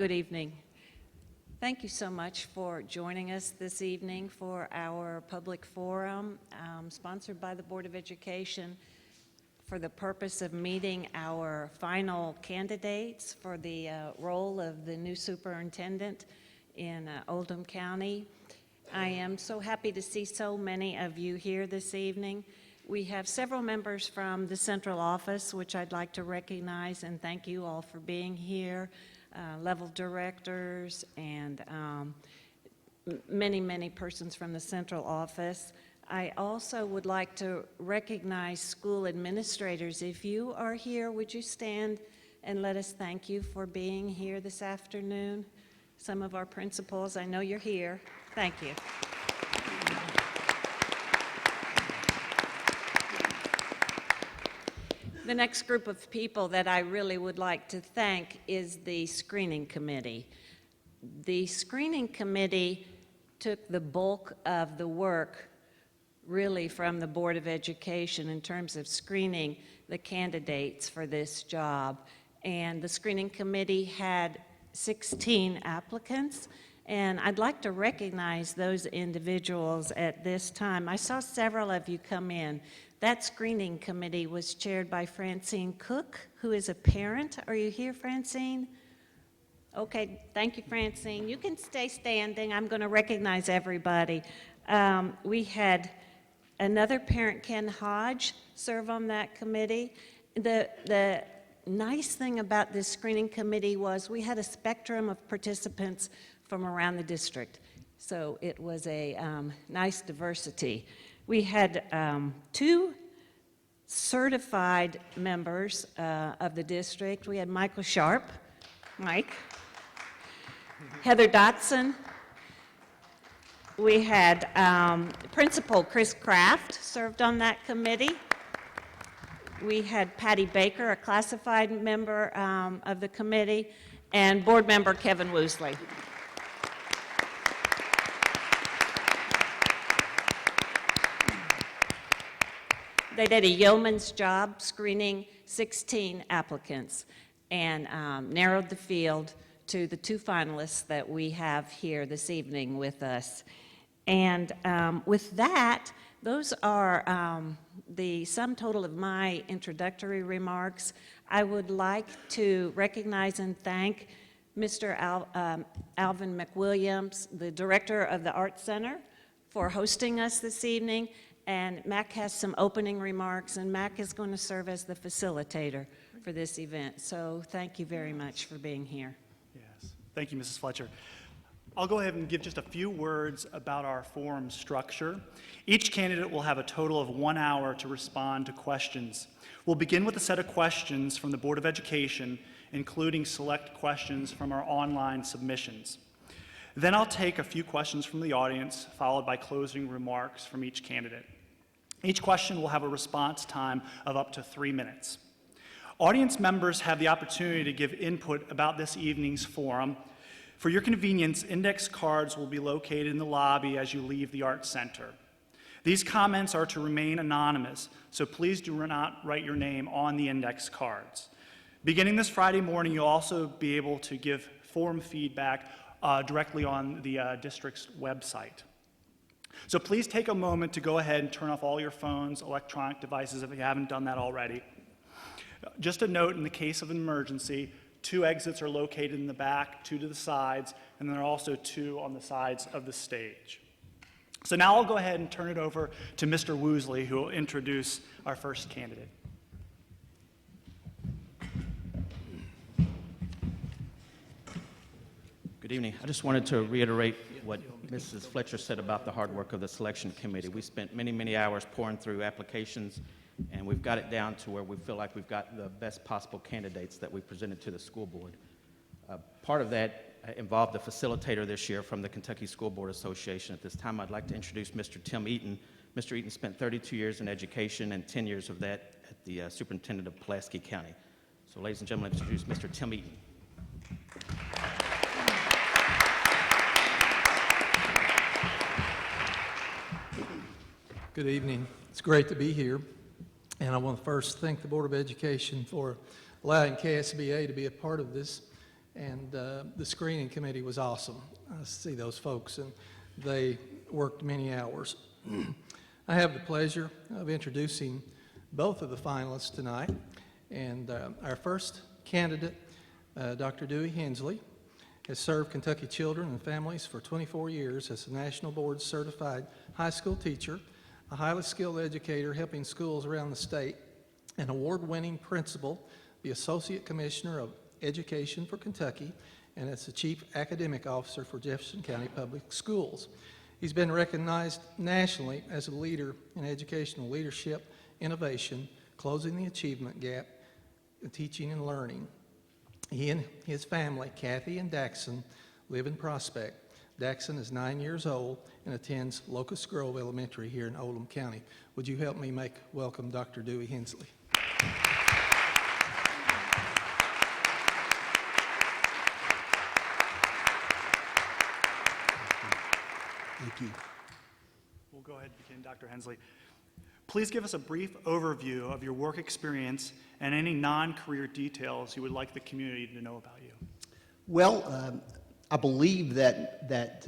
Good evening. Thank you so much for joining us this evening for our public forum sponsored by the Board of Education for the purpose of meeting our final candidates for the role of the new superintendent in Oldham County. I am so happy to see so many of you here this evening. We have several members from the central office, which I'd like to recognize and thank you all for being here. Level directors and many persons from the central office. I also would like to recognize school administrators. If you are here, would you stand and let us thank you for being here this afternoon? Some of our principals, I know you're here. Thank you. The next group of people that I really would like to thank is the screening committee. The screening committee took the bulk of the work really from the Board of Education in terms of screening the candidates for this job. And the screening committee had 16 applicants, and I'd like to recognize those individuals at this time. I saw several of you come in. That screening committee was chaired by Francine Cook, who is a parent. Are you here, Francine? Okay, thank you, Francine. You can stay standing. I'm going to recognize everybody. We had another parent, Ken Hodge, serve on that committee. The nice thing about this screening committee was we had a spectrum of participants from around the district. So it was a nice diversity. We had 2 certified members of the district. We had Michael Sharp, Mike, Heather Dotson. We had Principal Chris Kraft served on that committee. We had Patty Baker, a classified member of the committee, and board member Kevin Woosley. They did a yeoman's job screening 16 applicants and narrowed the field to the 2 finalists that we have here this evening with us. And with that, those are the sum total of my introductory remarks. I would like to recognize and thank Mr. Alvin McWilliams, the director of the Art Center, for hosting us this evening. And Mac has some opening remarks, and Mac is going to serve as the facilitator for this event. So thank you very much for being here. Yes, thank you, Mrs. Fletcher. I'll go ahead and give just a few words about our forum structure. Each candidate will have a total of 1 hour to respond to questions. We'll begin with a set of questions from the Board of Education, including select questions from our online submissions. Then I'll take a few questions from the audience, followed by closing remarks from each candidate. Each question will have a response time of up to 3 minutes. Audience members have the opportunity to give input about this evening's forum. For your convenience, index cards will be located in the lobby as you leave the Art Center. These comments are to remain anonymous, so please do not write your name on the index cards. Beginning this Friday morning, you'll also be able to give forum feedback directly on the district's website. So please take a moment to go ahead and turn off all your phones, electronic devices if you haven't done that already. Just a note, in the case of an emergency, 2 exits are located in the back, 2 to the sides, and there are also 2 on the sides of the stage. So now I'll go ahead and turn it over to Mr. Woosley, who will introduce our first candidate. Good evening. I just wanted to reiterate what Mrs. Fletcher said about the hard work of the selection committee. We spent many hours pouring through applications, and we've got it down to where we feel like we've got the best possible candidates that we presented to the school board. Part of that involved a facilitator this year from the Kentucky School Board Association. At this time, I'd like to introduce Mr. Tim Eaton. Mr. Eaton spent 32 years in education and 10 years of that at the Superintendent of Pulaski County. So, ladies and gentlemen, let's introduce Mr. Tim Eaton. Good evening. It's great to be here. And I want to first thank the Board of Education for allowing KSBA to be a part of this And the screening committee was awesome. I see those folks, and they worked many hours. I have the pleasure of introducing both of the finalists tonight. And our first candidate, Dr. Dewey Hensley, has served Kentucky children and families for 24 years as a National Board Certified High School teacher, a highly skilled educator helping schools around the state, an award-winning principal, the Associate Commissioner of Education for Kentucky, and as the Chief Academic Officer for Jefferson County Public Schools. He's been recognized nationally as a leader in educational leadership, innovation, closing the achievement gap, teaching and learning. He and his family, Kathy and Daxon, live in Prospect. Daxon is 9 years old and attends Locust Grove Elementary here in Oldham County. Would you help me welcome Dr. Dewey Hensley? Thank you. We'll go ahead and begin, Dr. Hensley. Please give us a brief overview of your work experience and any non-career details you would like the community to know about you. Well, I believe that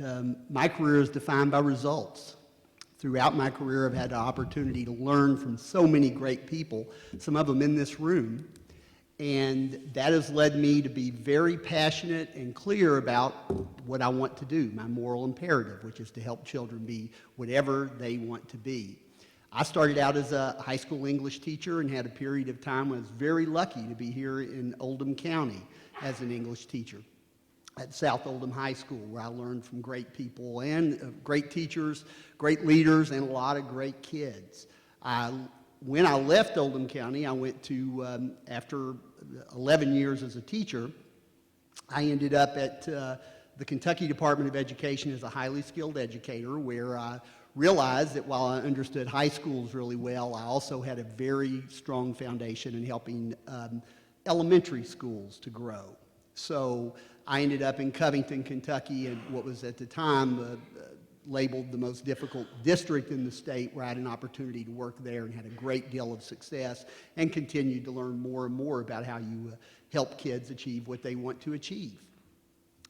my career is defined by results. Throughout my career, I've had the opportunity to learn from so many great people, some of them in this room, and that has led me to be very passionate and clear about what I want to do, my moral imperative, which is to help children be whatever they want to be. I started out as a high school English teacher and had a period of time when I was very lucky to be here in Oldham County as an English teacher at South Oldham High School, where I learned from great people and great teachers, great leaders, and a lot of great kids. When I left Oldham County, I went to, after 11 years as a teacher, I ended up at the Kentucky Department of Education as a highly skilled educator, where I realized that while I understood high schools really well, I also had a very strong foundation in helping elementary schools to grow. So I ended up in Covington, Kentucky, in what was at the time labeled the most difficult district in the state, where I had an opportunity to work there and had a great deal of success and continued to learn more and more about how you help kids achieve what they want to achieve.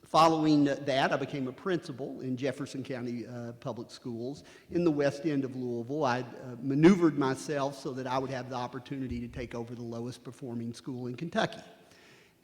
Following that, I became a principal in Jefferson County Public Schools in the west end of Louisville. I maneuvered myself so that I would have the opportunity to take over the lowest performing school in Kentucky.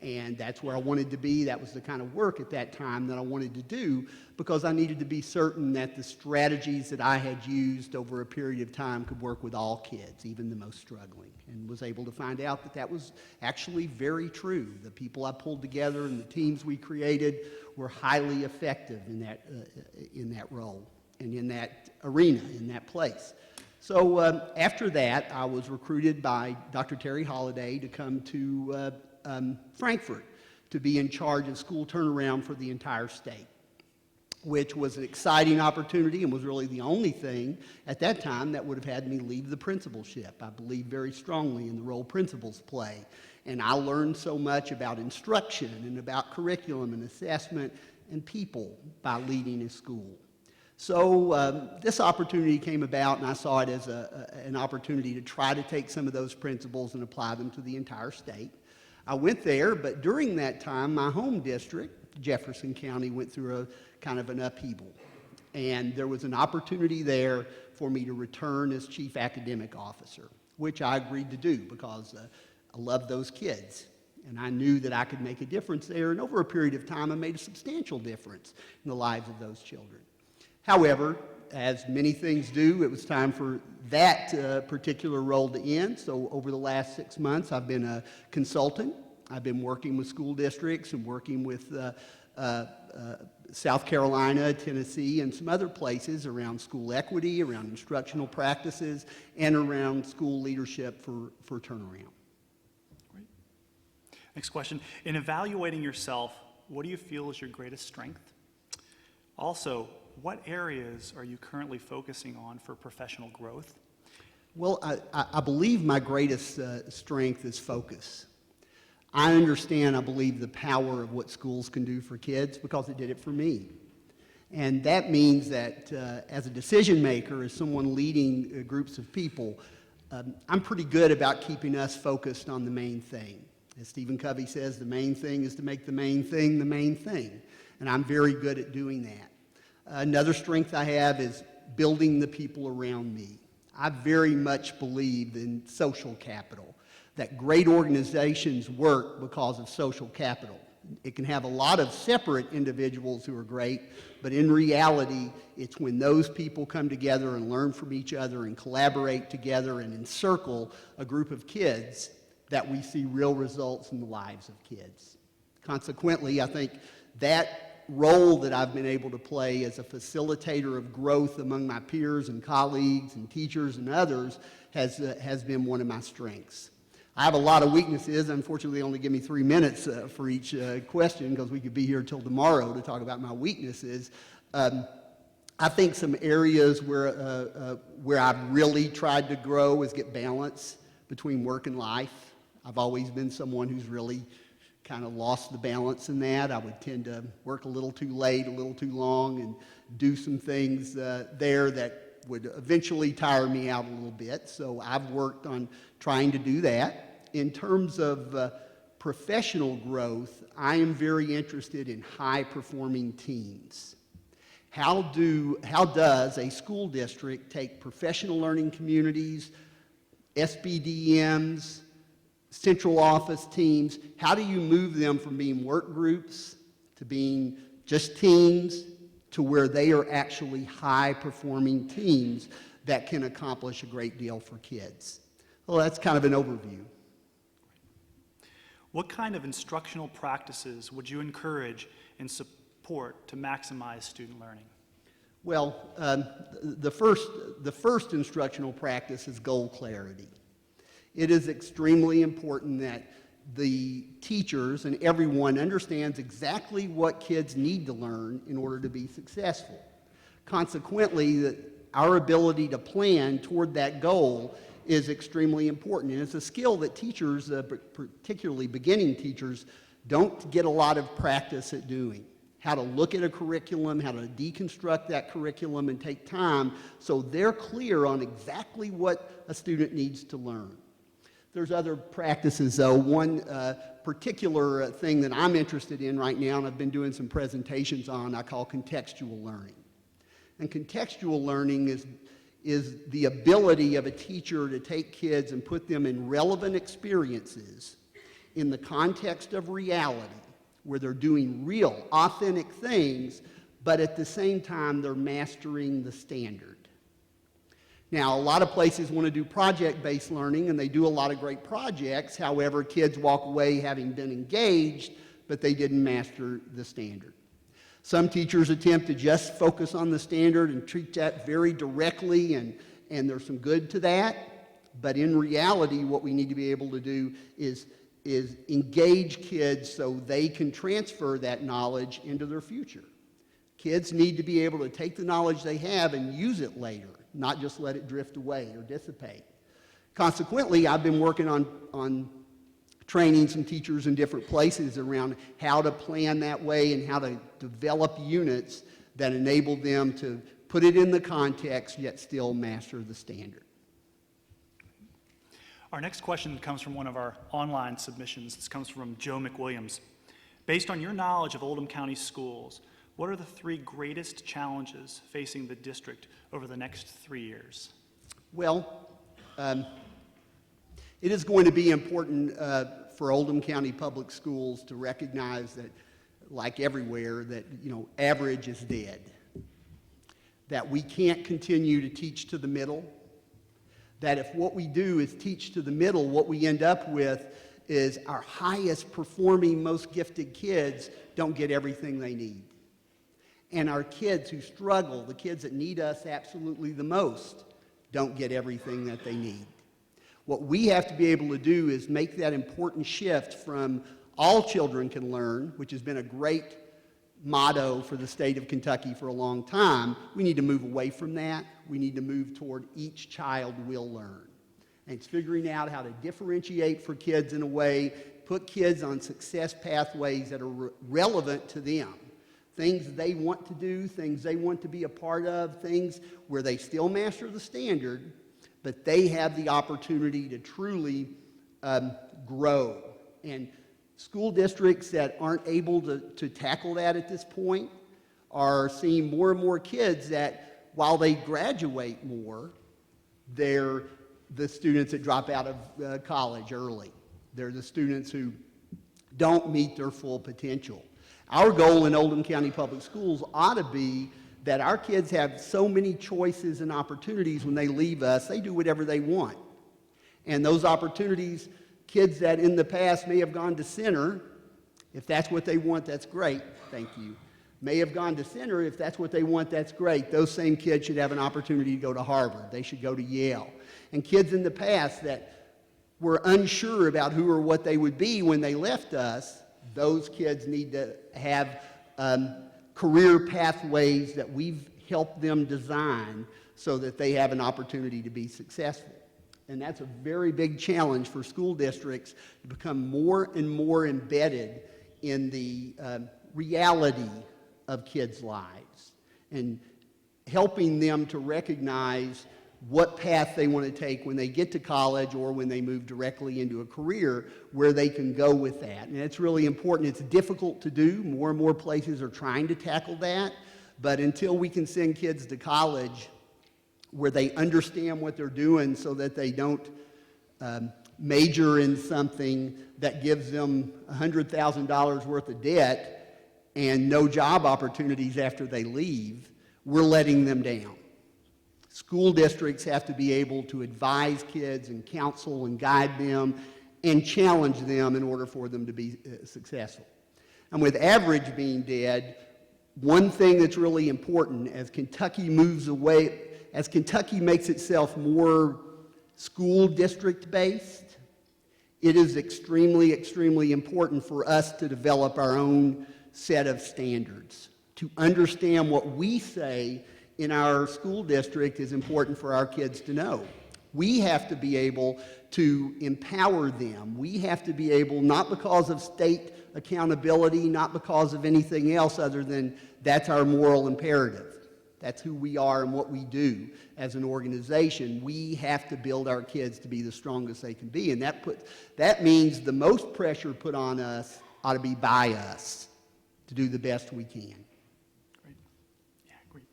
And that's where I wanted to be. That was the kind of work at that time that I wanted to do, because I needed to be certain that the strategies that I had used over a period of time could work with all kids, even the most struggling, and was able to find out that that was actually very true. The people I pulled together and the teams we created were highly effective in that role and in that arena, in that place. So after that, I was recruited by Dr. Terry Holliday to come to Frankfort to be in charge of school turnaround for the entire state, which was an exciting opportunity and was really the only thing at that time that would have had me leave the principalship. I believe very strongly in the role principals play, and I learned so much about instruction and about curriculum and assessment and people by leading a school. So this opportunity came about, and I saw it as an opportunity to try to take some of those principles and apply them to the entire state. I went there, but during that time, my home district, Jefferson County, went through a kind of an upheaval. And there was an opportunity there for me to return as chief academic officer, which I agreed to do because I loved those kids. And I knew that I could make a difference there. And over a period of time, I made a substantial difference in the lives of those children. However, as many things do, it was time for that particular role to end. So over the last 6 months, I've been a consultant. I've been working with school districts and working with South Carolina, Tennessee, and some other places around school equity, around instructional practices, and around school leadership for turnaround. Great. Next question. In evaluating yourself, what do you feel is your greatest strength? Also, what areas are you currently focusing on for professional growth? Well, I believe my greatest strength is focus. I understand, I believe, the power of what schools can do for kids because it did it for me. And that means that as a decision maker, as someone leading groups of people, I'm pretty good about keeping us focused on the main thing. As Stephen Covey says, the main thing is to make the main thing the main thing. And I'm very good at doing that. Another strength I have is building the people around me. I very much believe in social capital, that great organizations work because of social capital. It can have a lot of separate individuals who are great, but in reality, it's when those people come together and learn from each other and collaborate together and encircle a group of kids that we see real results in the lives of kids. Consequently, I think that role that I've been able to play as a facilitator of growth among my peers and colleagues and teachers and others has been one of my strengths. I have a lot of weaknesses. Unfortunately, they only give me 3 minutes for each question because we could be here till tomorrow to talk about my weaknesses. I think some areas where I've really tried to grow is get balance between work and life. I've always been someone who's really kind of lost the balance in that. I would tend to work a little too late, a little too long, and do some things there that would eventually tire me out a little bit. So I've worked on trying to do that. In terms of professional growth, I am very interested in high-performing teams. How does a school district take professional learning communities, SBDMs, central office teams, how do you move them from being work groups to being just teams to where they are actually high-performing teams that can accomplish a great deal for kids? Well, that's kind of an overview. What kind of instructional practices would you encourage and support to maximize student learning? Well, the first instructional practice is goal clarity. It is extremely important that the teachers and everyone understands exactly what kids need to learn in order to be successful. Consequently, our ability to plan toward that goal is extremely important. And it's a skill that teachers, particularly beginning teachers, don't get a lot of practice at doing. How to look at a curriculum, how to deconstruct that curriculum and take time so they're clear on exactly what a student needs to learn. There's other practices, though. One particular thing that I'm interested in right now, and I've been doing some presentations on, I call contextual learning. And contextual learning is the ability of a teacher to take kids and put them in relevant experiences in the context of reality, where they're doing real, authentic things, but at the same time, they're mastering the standard. Now, a lot of places want to do project-based learning, and they do a lot of great projects. However, kids walk away having been engaged, but they didn't master the standard. Some teachers attempt to just focus on the standard and treat that very directly, and there's some good to that. But in reality, what we need to be able to do is engage kids so they can transfer that knowledge into their future. Kids need to be able to take the knowledge they have and use it later, not just let it drift away or dissipate. Consequently, I've been working on training some teachers in different places around how to plan that way and how to develop units that enable them to put it in the context yet still master the standard. Our next question comes from one of our online submissions. This comes from Joe McWilliams. Based on your knowledge of Oldham County schools, what are the 3 greatest challenges facing the district over the next 3 years? Well, it is going to be important for Oldham County Public Schools to recognize that, like everywhere, that average is dead. That we can't continue to teach to the middle. That if what we do is teach to the middle, what we end up with is our highest performing, most gifted kids don't get everything they need. And our kids who struggle, the kids that need us absolutely the most, don't get everything that they need. What we have to be able to do is make that important shift from all children can learn, which has been a great motto for the state of Kentucky for a long time. We need to move away from that. We need to move toward each child will learn. And it's figuring out how to differentiate for kids in a way, put kids on success pathways that are relevant to them. Things they want to do, things they want to be a part of, things where they still master the standard, but they have the opportunity to truly grow And school districts that aren't able to tackle that at this point are seeing more and more kids that, while they graduate more, they're the students that drop out of college early. They're the students who don't meet their full potential. Our goal in Oldham County Public Schools ought to be that our kids have so many choices and opportunities when they leave us, they do whatever they want. And those opportunities, kids that in the past may have gone to center, if that's what they want, that's great, thank you. May have gone to center, if that's what they want, that's great. Those same kids should have an opportunity to go to Harvard. They should go to Yale. And kids in the past that were unsure about who or what they would be when they left us, those kids need to have career pathways that we've helped them design so that they have an opportunity to be successful. And that's a very big challenge for school districts to become more and more embedded in the reality of kids' lives and helping them to recognize what path they want to take when they get to college or when they move directly into a career, where they can go with that. And it's really important. It's difficult to do. More and more places are trying to tackle that. But until we can send kids to college where they understand what they're doing so that they don't major in something that gives them $100,000 worth of debt and no job opportunities after they leave, we're letting them down. School districts have to be able to advise kids and counsel and guide them and challenge them in order for them to be successful. And with average being dead, one thing that's really important as Kentucky moves away, as Kentucky makes itself more school district based, it is extremely, extremely important for us to develop our own set of standards, to understand what we say in our school district is important for our kids to know. We have to be able to empower them. We have to be able, not because of state accountability, not because of anything else other than that's our moral imperative. That's who we are and what we do as an organization. We have to build our kids to be the strongest they can be. And that means the most pressure put on us ought to be by us to do the best we can. Great. Yeah, great.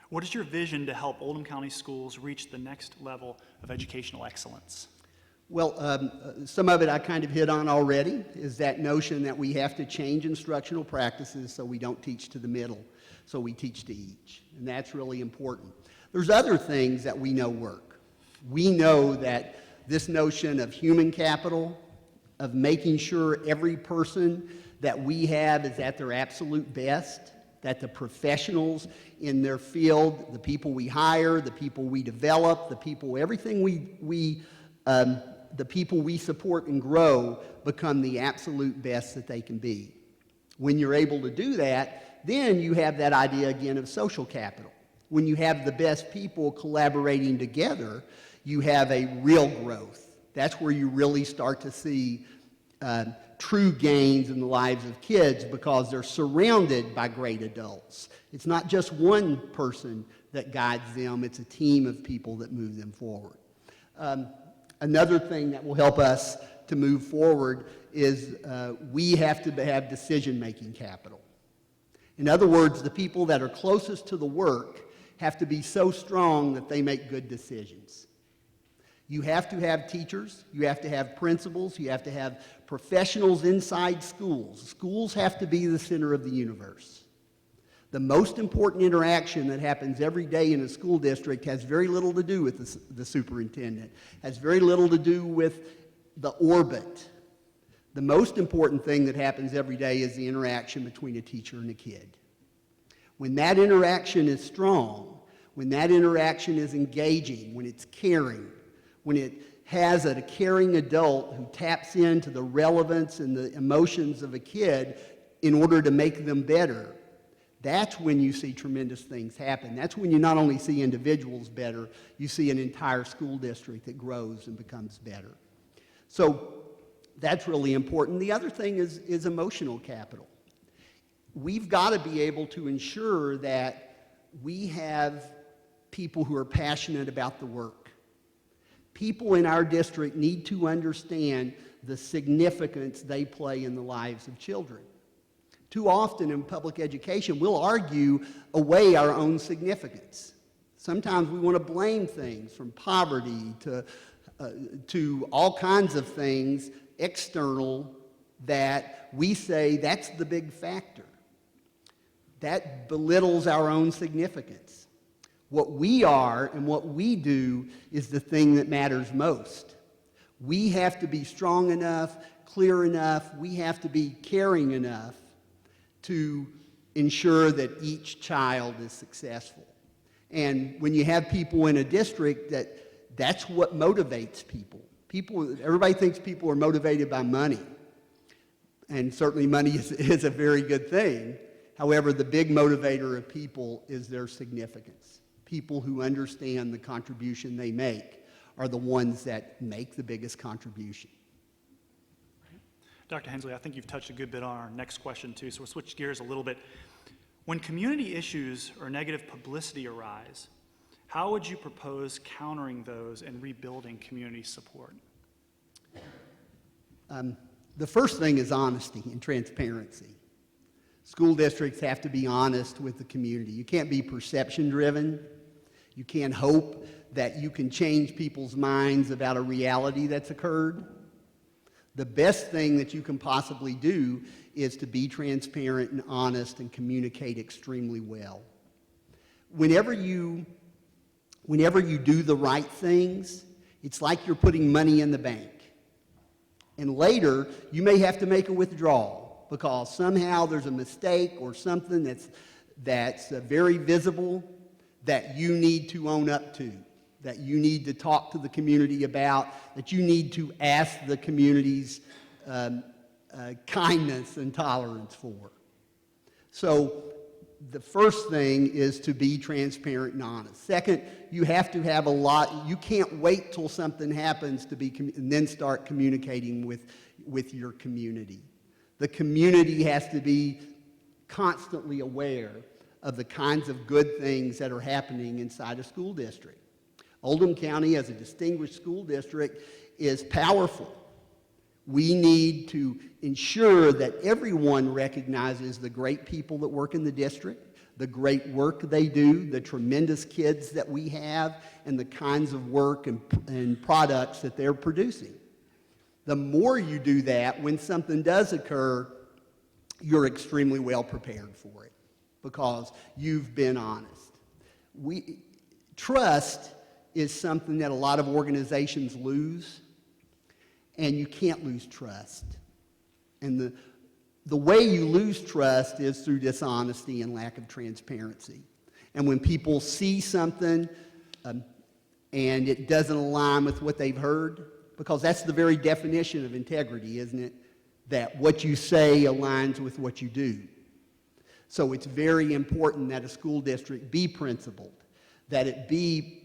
What is your vision to help Oldham County schools reach the next level of educational excellence? Well, some of it I kind of hit on already, is that notion that we have to change instructional practices so we don't teach to the middle, so we teach to each. And that's really important. There's other things that we know work. We know that this notion of human capital, of making sure every person that we have is at their absolute best, that the professionals in their field, the people we hire, the people we develop, the people, everything the people we support and grow become the absolute best that they can be. When you're able to do that, then you have that idea again of social capital. When you have the best people collaborating together, you have a real growth. That's where you really start to see true gains in the lives of kids because they're surrounded by great adults. It's not just one person that guides them, it's a team of people that move them forward. Another thing that will help us to move forward is we have to have decision-making capital. In other words, the people that are closest to the work have to be so strong that they make good decisions. You have to have teachers, you have to have principals, you have to have professionals inside schools. Schools have to be the center of the universe. The most important interaction that happens every day in a school district has very little to do with the superintendent, has very little to do with the orbit. The most important thing that happens every day is the interaction between a teacher and a kid. When that interaction is strong, when that interaction is engaging, when it's caring, when it has a caring adult who taps into the relevance and the emotions of a kid in order to make them better, that's when you see tremendous things happen. That's when you not only see individuals better, you see an entire school district that grows and becomes better. So that's really important. The other thing is emotional capital. We've got to be able to ensure that we have people who are passionate about the work, People in our district need to understand the significance they play in the lives of children. Too often in public education, we'll argue away our own significance. Sometimes we want to blame things, from poverty to all kinds of things external, that we say that's the big factor. That belittles our own significance. What we are and what we do is the thing that matters most. We have to be strong enough, clear enough, we have to be caring enough to ensure that each child is successful. And when you have people in a district, that's what motivates people. Everybody thinks people are motivated by money. And certainly money is a very good thing. However, the big motivator of people is their significance. People who understand the contribution they make are the ones that make the biggest contribution. Dr. Hensley, I think you've touched a good bit on our next question too, so we'll switch gears a little bit. When community issues or negative publicity arise, how would you propose countering those and rebuilding community support? The first thing is honesty and transparency. School districts have to be honest with the community. You can't be perception-driven. You can't hope that you can change people's minds about a reality that's occurred. The best thing that you can possibly do is to be transparent and honest and communicate extremely well. Whenever you do the right things, it's like you're putting money in the bank. And later, you may have to make a withdrawal because somehow there's a mistake or something that's very visible that you need to own up to, that you need to talk to the community about, that you need to ask the community's kindness and tolerance for. So the first thing is to be transparent and honest. Second, you have to have you can't wait till something happens and then start communicating with your community. The community has to be constantly aware of the kinds of good things that are happening inside a school district. Oldham County, as a distinguished school district, is powerful. We need to ensure that everyone recognizes the great people that work in the district, the great work they do, the tremendous kids that we have, and the kinds of work and products that they're producing. The more you do that, when something does occur, you're extremely well prepared for it because you've been honest. Trust is something that a lot of organizations lose, and you can't lose trust. And the way you lose trust is through dishonesty and lack of transparency. And when people see something and it doesn't align with what they've heard, because that's the very definition of integrity, isn't it? That what you say aligns with what you do. So it's very important that a school district be principled, that it be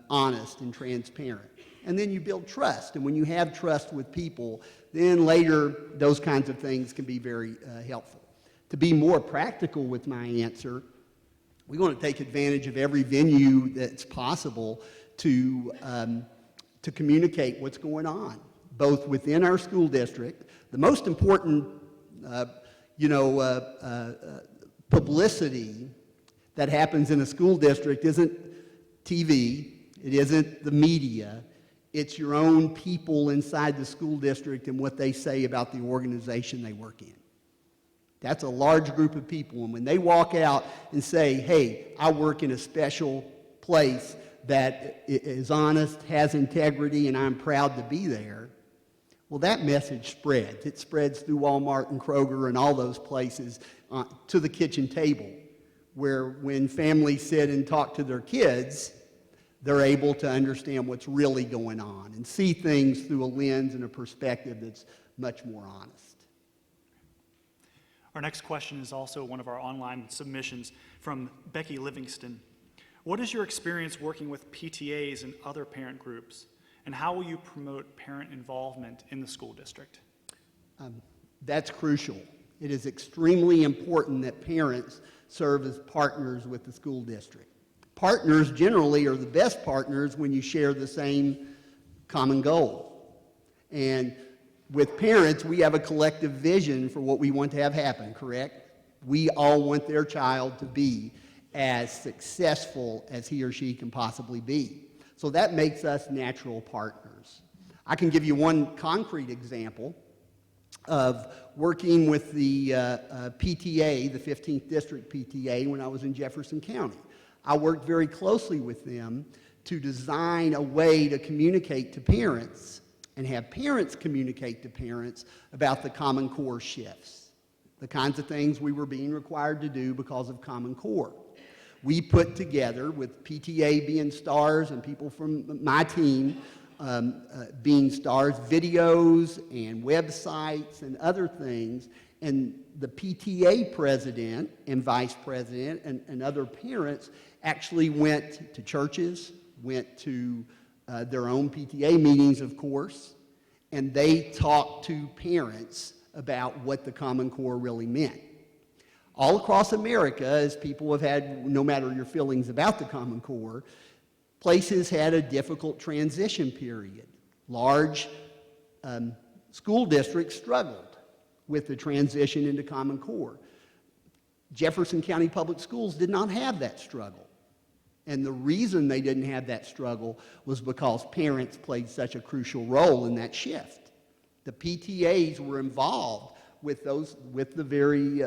honest and transparent. And then you build trust. And when you have trust with people, then later those kinds of things can be very helpful. To be more practical with my answer, we want to take advantage of every venue that's possible to communicate what's going on, both within our school district. The most important, publicity that happens in a school district isn't TV, it isn't the media, it's your own people inside the school district and what they say about the organization they work in. That's a large group of people, and when they walk out and say, hey, I work in a special place that is honest, has integrity, and I'm proud to be there, well, that message spreads. It spreads through Walmart and Kroger and all those places to the kitchen table, where when families sit and talk to their kids, they're able to understand what's really going on and see things through a lens and a perspective that's much more honest. Our next question is also one of our online submissions from Becky Livingston. What is your experience working with PTAs and other parent groups, and how will you promote parent involvement in the school district? That's crucial. It is extremely important that parents serve as partners with the school district. Partners generally are the best partners when you share the same common goal. And with parents, we have a collective vision for what we want to have happen, correct? We all want their child to be as successful as he or she can possibly be. So that makes us natural partners. I can give you one concrete example of working with the PTA, the 15th District PTA, when I was in Jefferson County. I worked very closely with them to design a way to communicate to parents and have parents communicate to parents about the Common Core shifts, the kinds of things we were being required to do because of Common Core. We put together, with PTA being stars and people from my team being stars, videos and websites and other things, and the PTA president and vice president and other parents actually went to churches, went to their own PTA meetings, of course, and they talked to parents about what the Common Core really meant. All across America, as people have had, no matter your feelings about the Common Core, places had a difficult transition period. Large school districts struggled with the transition into Common Core. Jefferson County Public Schools did not have that struggle. And the reason they didn't have that struggle was because parents played such a crucial role in that shift. The PTAs were involved with the very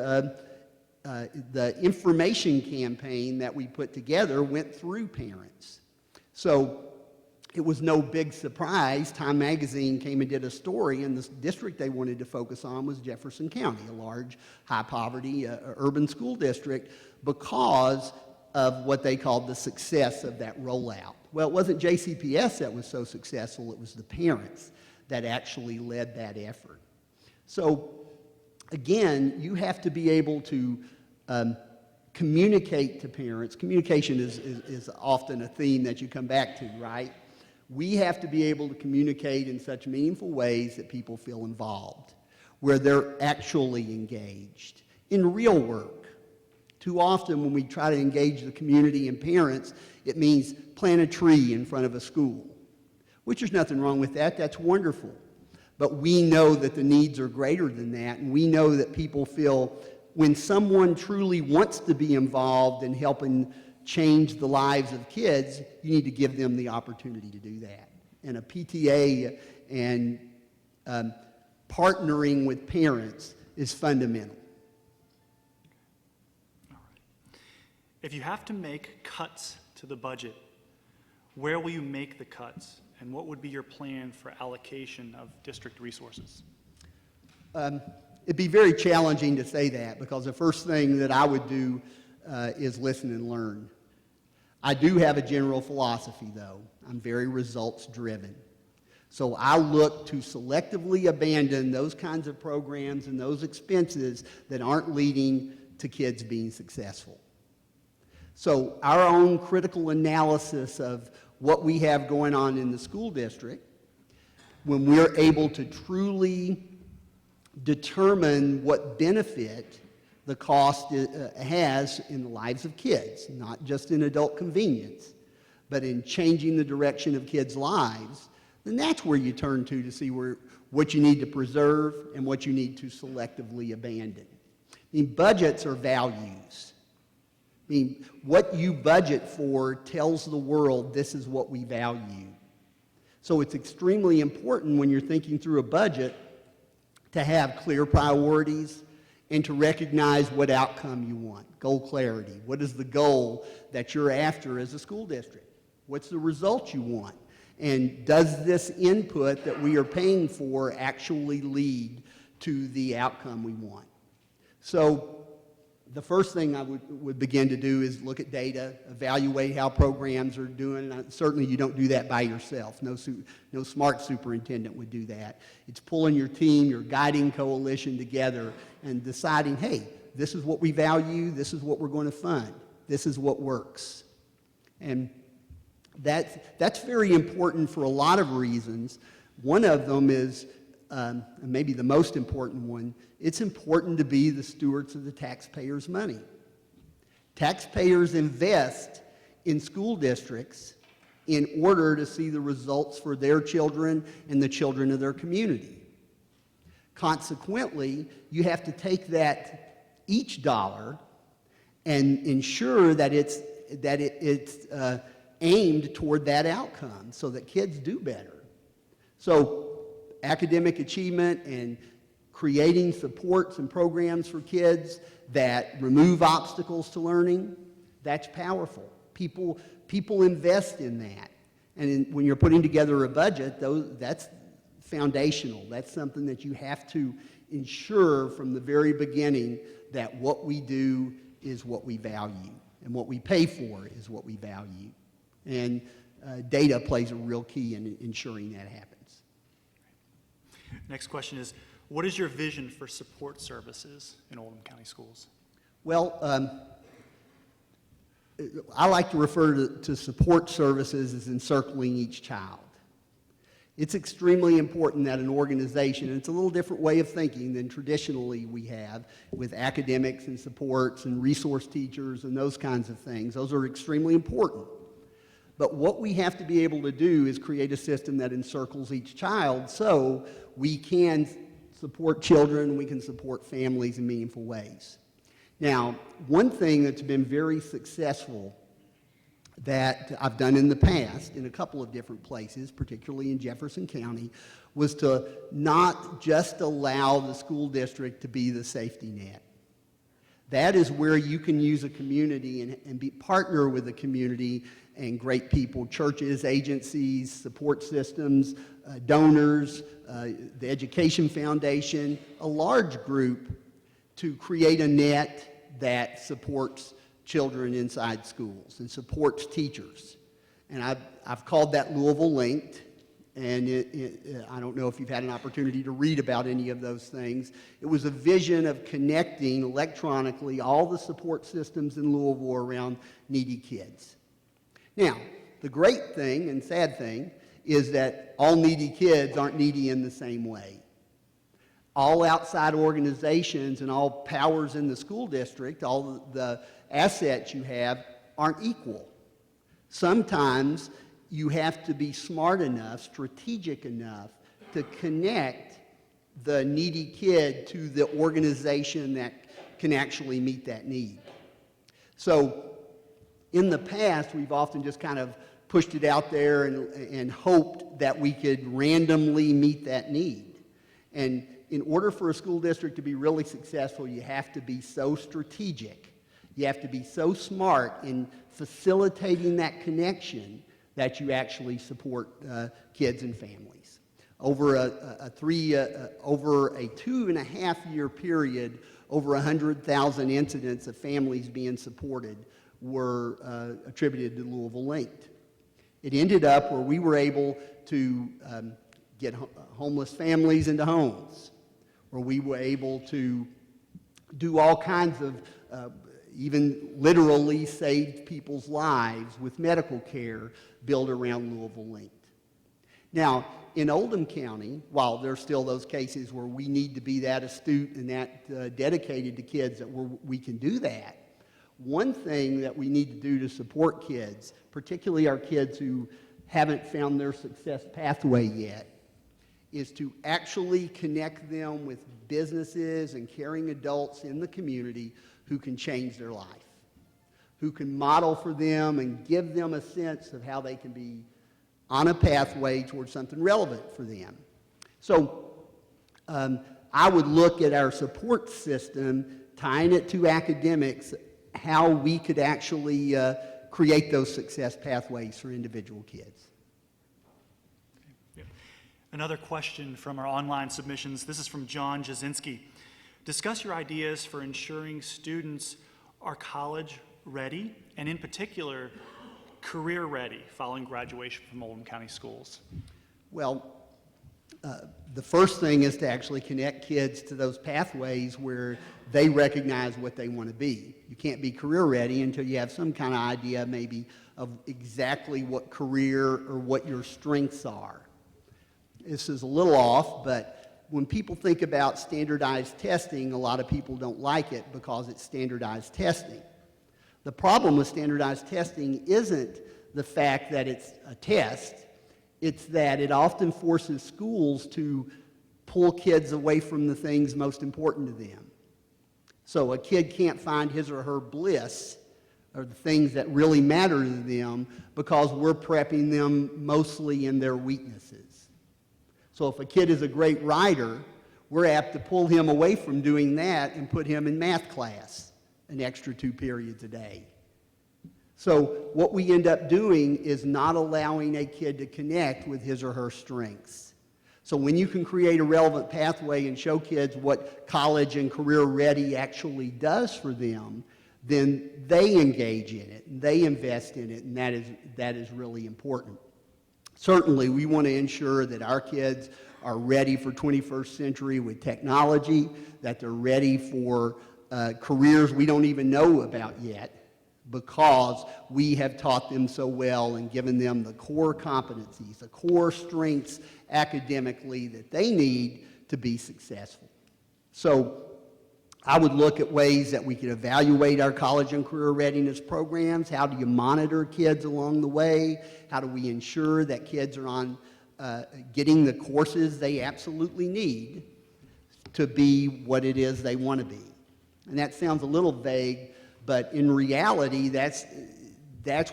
the information campaign that we put together went through parents. So it was no big surprise. Time Magazine came and did a story, and the district they wanted to focus on was Jefferson County, a large, high-poverty urban school district, because of what they called the success of that rollout. Well, it wasn't JCPS that was so successful, it was the parents that actually led that effort. So, again, you have to be able to communicate to parents. Communication is often a theme that you come back to, right? We have to be able to communicate in such meaningful ways that people feel involved, where they're actually engaged in real work. Too often when we try to engage the community and parents, it means plant a tree in front of a school, which there's nothing wrong with that. That's wonderful. But we know that the needs are greater than that, and we know that people feel when someone truly wants to be involved in helping change the lives of kids, you need to give them the opportunity to do that. And a PTA and partnering with parents is fundamental. All right. If you have to make cuts to the budget, where will you make the cuts? And what would be your plan for allocation of district resources? It'd be very challenging to say that, because the first thing that I would do is listen and learn. I do have a general philosophy, though. I'm very results-driven. So I look to selectively abandon those kinds of programs and those expenses that aren't leading to kids being successful. So our own critical analysis of what we have going on in the school district, when we're able to truly determine what benefit the cost has in the lives of kids, not just in adult convenience, but in changing the direction of kids' lives, then that's where you turn to see what you need to preserve and what you need to selectively abandon. I mean, budgets are values. I mean, what you budget for tells the world this is what we value. So it's extremely important when you're thinking through a budget to have clear priorities and to recognize what outcome you want. Goal clarity. What is the goal that you're after as a school district? What's the result you want? And does this input that we are paying for actually lead to the outcome we want? So the first thing I would begin to do is look at data, evaluate how programs are doing. And certainly you don't do that by yourself. No smart superintendent would do that. It's pulling your team, your guiding coalition together and deciding, hey, this is what we value, this is what we're going to fund, this is what works. And that's very important for a lot of reasons. One of them is, maybe the most important one, it's important to be the stewards of the taxpayers' money. Taxpayers invest in school districts in order to see the results for their children and the children of their community. Consequently, you have to take each dollar and ensure that it's aimed toward that outcome so that kids do better. So academic achievement and creating supports and programs for kids that remove obstacles to learning, that's powerful. People invest in that. And when you're putting together a budget, that's foundational. That's something that you have to ensure from the very beginning that what we do is what we value, and what we pay for is what we value. And data plays a real key in ensuring that happens. Next question is, what is your vision for support services in Oldham County Schools? Well, I like to refer to support services as encircling each child. It's extremely important that an organization, and it's a little different way of thinking than traditionally we have with academics and supports and resource teachers and those kinds of things. Those are extremely important. But what we have to be able to do is create a system that encircles each child so we can support children, we can support families in meaningful ways. Now, one thing that's been very successful that I've done in the past in a couple of different places, particularly in Jefferson County, was to not just allow the school district to be the safety net. That is where you can use a community and partner with a community and great people, churches, agencies, support systems, donors, the Education Foundation, a large group to create a net that supports children inside schools and supports teachers. And I've called that Louisville Linked, and I don't know if you've had an opportunity to read about any of those things. It was a vision of connecting electronically all the support systems in Louisville around needy kids. Now, the great thing and sad thing is that all needy kids aren't needy in the same way. All outside organizations and all powers in the school district, all the assets you have aren't equal. Sometimes you have to be smart enough, strategic enough to connect the needy kid to the organization that can actually meet that need. So in the past, we've often just kind of pushed it out there and hoped that we could randomly meet that need. And in order for a school district to be really successful, you have to be so strategic. You have to be so smart in facilitating that connection that you actually support kids and families. Over a 2.5-year period, over 100,000 incidents of families being supported were attributed to Louisville Linked. It ended up where we were able to get homeless families into homes, where we were able to do all kinds of even literally saved people's lives with medical care built around Louisville Linked. Now, in Oldham County, while there's still those cases where we need to be that astute and that dedicated to kids that we can do that, one thing that we need to do to support kids, particularly our kids who haven't found their success pathway yet, is to actually connect them with businesses and caring adults in the community who can change their life, who can model for them and give them a sense of how they can be on a pathway towards something relevant for them. So I would look at our support system, tying it to academics, how we could actually create those success pathways for individual kids. Another question from our online submissions. This is from John Jasinski. Discuss your ideas for ensuring students are college ready, and in particular, career ready following graduation from Oldham County Schools. Well, the first thing is to actually connect kids to those pathways where they recognize what they want to be. You can't be career ready until you have some kind of idea maybe of exactly what career or what your strengths are. This is a little off, but when people think about standardized testing, a lot of people don't like it because it's standardized testing. The problem with standardized testing isn't the fact that it's a test. It's that it often forces schools to pull kids away from the things most important to them. So a kid can't find his or her bliss or the things that really matter to them because we're prepping them mostly in their weaknesses. So if a kid is a great writer, we're apt to pull him away from doing that and put him in math class an extra 2 periods a day. So what we end up doing is not allowing a kid to connect with his or her strengths. So when you can create a relevant pathway and show kids what college and career ready actually does for them, then they engage in it, and they invest in it, and that is really important. Certainly, we want to ensure that our kids are ready for 21st century with technology, that they're ready for careers we don't even know about yet, because we have taught them so well and given them the core competencies, the core strengths academically that they need to be successful. So I would look at ways that we could evaluate our college and career readiness programs. How do you monitor kids along the way? How do we ensure that kids are on getting the courses they absolutely need to be what it is they want to be? And that sounds a little vague, but in reality, that's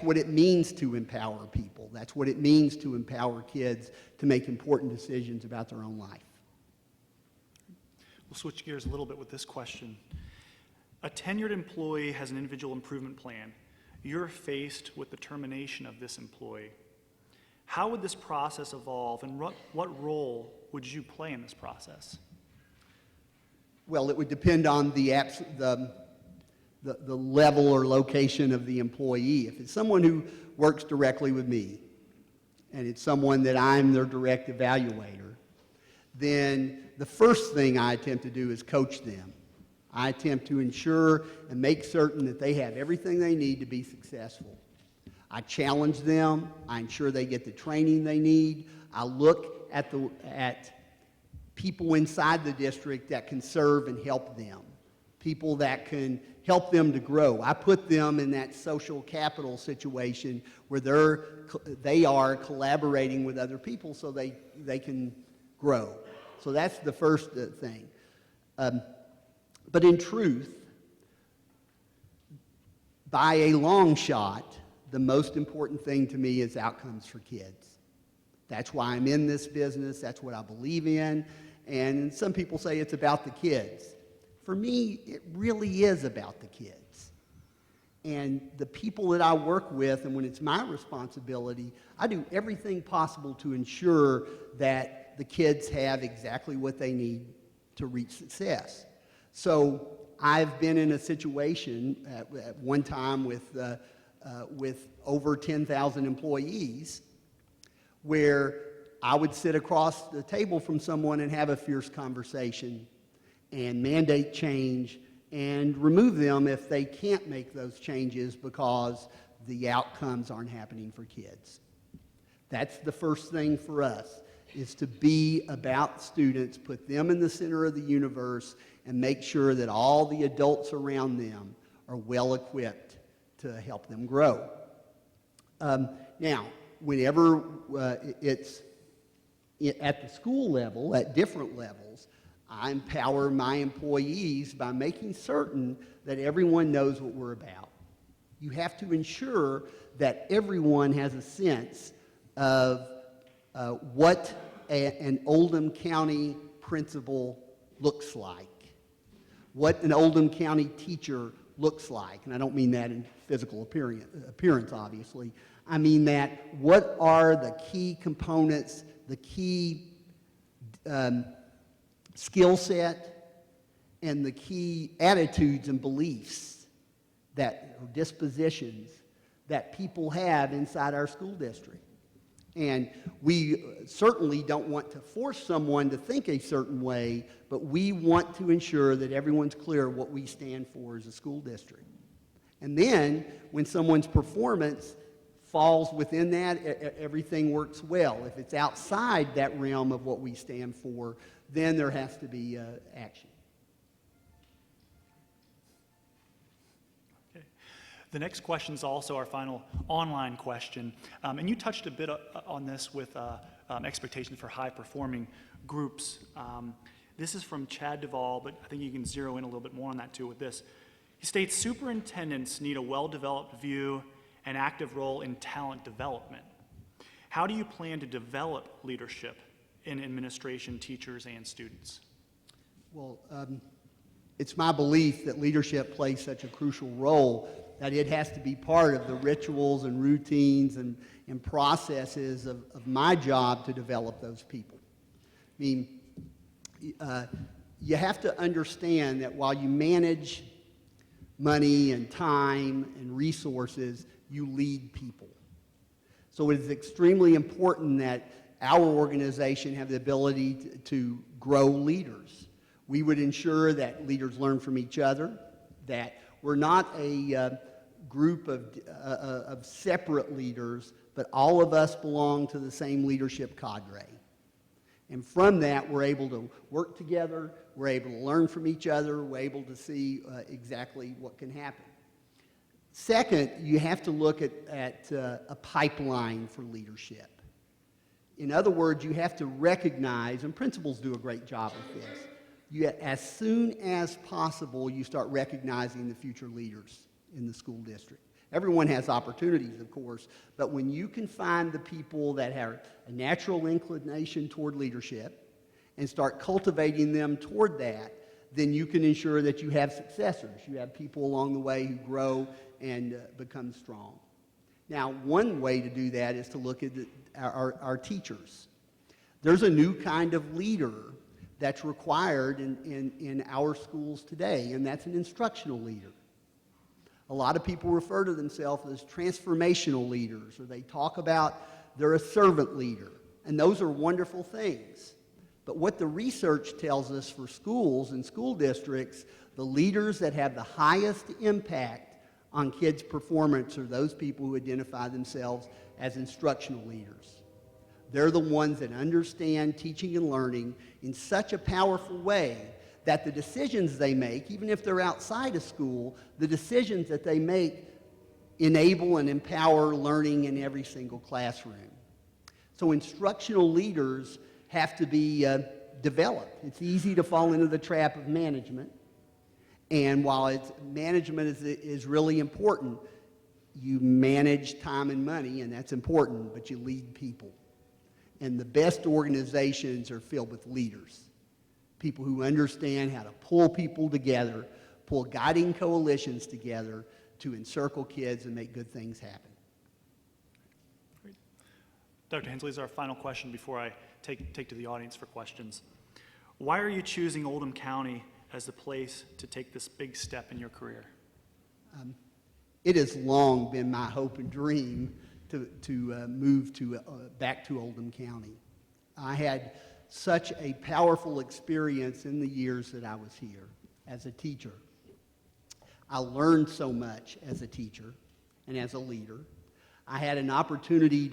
what it means to empower people. That's what it means to empower kids to make important decisions about their own life. We'll switch gears a little bit with this question. A tenured employee has an individual improvement plan. You're faced with the termination of this employee. How would this process evolve, and what role would you play in this process? Well, it would depend on the level or location of the employee. If it's someone who works directly with me, and it's someone that I'm their direct evaluator, then the first thing I attempt to do is coach them. I attempt to ensure and make certain that they have everything they need to be successful. I challenge them. I ensure they get the training they need. I look at people inside the district that can serve and help them, people that can help them to grow. I put them in that social capital situation where they are collaborating with other people so they can grow. So that's the first thing. But in truth, by a long shot, the most important thing to me is outcomes for kids. That's why I'm in this business. That's what I believe in. And some people say it's about the kids. For me, it really is about the kids. And the people that I work with, and when it's my responsibility, I do everything possible to ensure that the kids have exactly what they need to reach success. So I've been in a situation at one time with over 10,000 employees where I would sit across the table from someone and have a fierce conversation and mandate change and remove them if they can't make those changes because the outcomes aren't happening for kids. That's the first thing for us, is to be about students, put them in the center of the universe, and make sure that all the adults around them are well equipped to help them grow. Now, whenever it's at the school level, at different levels, I empower my employees by making certain that everyone knows what we're about. You have to ensure that everyone has a sense of what an Oldham County principal looks like, what an Oldham County teacher looks like. And I don't mean that in physical appearance, obviously. I mean that what are the key components, the key skill set, and the key attitudes and beliefs or dispositions that people have inside our school district. And we certainly don't want to force someone to think a certain way, but we want to ensure that everyone's clear what we stand for as a school district. And then, when someone's performance falls within that, everything works well. If it's outside that realm of what we stand for, then there has to be action. Okay. The next question is also our final online question. And you touched a bit on this with expectations for high-performing groups. This is from Chad Duvall, but I think you can zero in a little bit more on that too with this. He states, superintendents need a well-developed view and active role in talent development. How do you plan to develop leadership in administration, teachers, and students? Well, it's my belief that leadership plays such a crucial role that it has to be part of the rituals and routines and processes of my job to develop those people. I mean, you have to understand that while you manage money and time and resources, you lead people. So it is extremely important that our organization have the ability to grow leaders. We would ensure that leaders learn from each other, that we're not a group of separate leaders, but all of us belong to the same leadership cadre. And from that, we're able to work together, we're able to learn from each other, we're able to see exactly what can happen. Second, you have to look at a pipeline for leadership. In other words, you have to recognize, and principals do a great job with this, as soon as possible, you start recognizing the future leaders in the school district. Everyone has opportunities, of course, but when you can find the people that have a natural inclination toward leadership and start cultivating them toward that, then you can ensure that you have successors. You have people along the way who grow and become strong. Now, one way to do that is to look at our teachers. There's a new kind of leader that's required in our schools today, and that's an instructional leader. A lot of people refer to themselves as transformational leaders, or they talk about they're a servant leader, and those are wonderful things. But what the research tells us for schools and school districts, the leaders that have the highest impact on kids' performance are those people who identify themselves as instructional leaders. They're the ones that understand teaching and learning in such a powerful way that the decisions they make, even if they're outside of school, the decisions that they make enable and empower learning in every single classroom. So instructional leaders have to be developed. It's easy to fall into the trap of management. And while management is really important, you manage time and money, and that's important, but you lead people. And the best organizations are filled with leaders, people who understand how to pull people together, pull guiding coalitions together to encircle kids and make good things happen. Great. Dr. Hensley, is our final question before I take to the audience for questions. Why are you choosing Oldham County as the place to take this big step in your career? It has long been my hope and dream to move back to Oldham County. I had such a powerful experience in the years that I was here as a teacher. I learned so much as a teacher and as a leader. I had an opportunity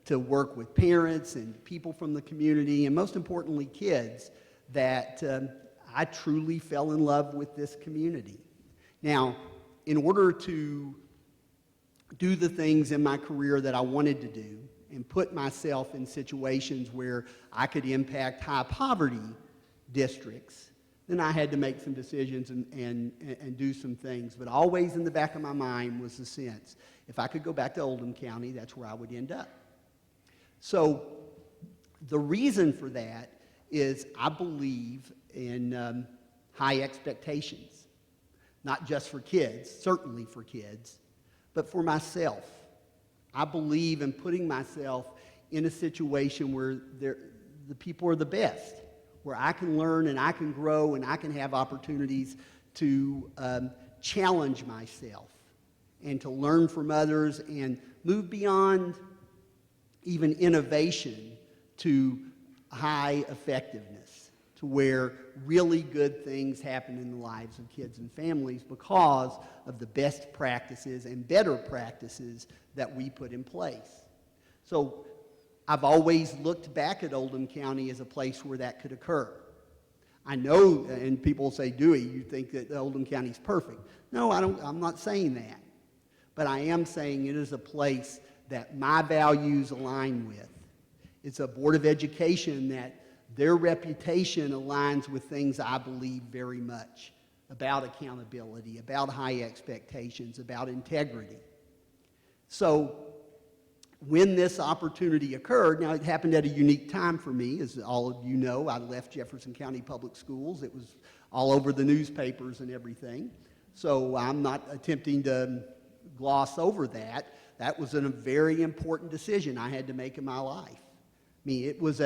to work with parents and people from the community, and most importantly, kids, that I truly fell in love with this community. Now, in order to do the things in my career that I wanted to do and put myself in situations where I could impact high poverty districts, then I had to make some decisions and do some things. But always in the back of my mind was the sense, if I could go back to Oldham County, that's where I would end up. So the reason for that is I believe in high expectations, not just for kids, certainly for kids, but for myself. I believe in putting myself in a situation where the people are the best, where I can learn and I can grow and I can have opportunities to challenge myself and to learn from others and move beyond even innovation to high effectiveness, to where really good things happen in the lives of kids and families because of the best practices and better practices that we put in place. So I've always looked back at Oldham County as a place where that could occur. I know, and people say, Dewey, you think that Oldham County's perfect. No, I'm not saying that. but I am saying it is a place that my values align with. It's a Board of Education that their reputation aligns with things I believe very much about accountability, about high expectations, about integrity. So when this opportunity occurred, now it happened at a unique time for me. As all of you know, I left Jefferson County Public Schools. It was all over the newspapers and everything. So I'm not attempting to gloss over that. That was a very important decision I had to make in my life. I mean, it was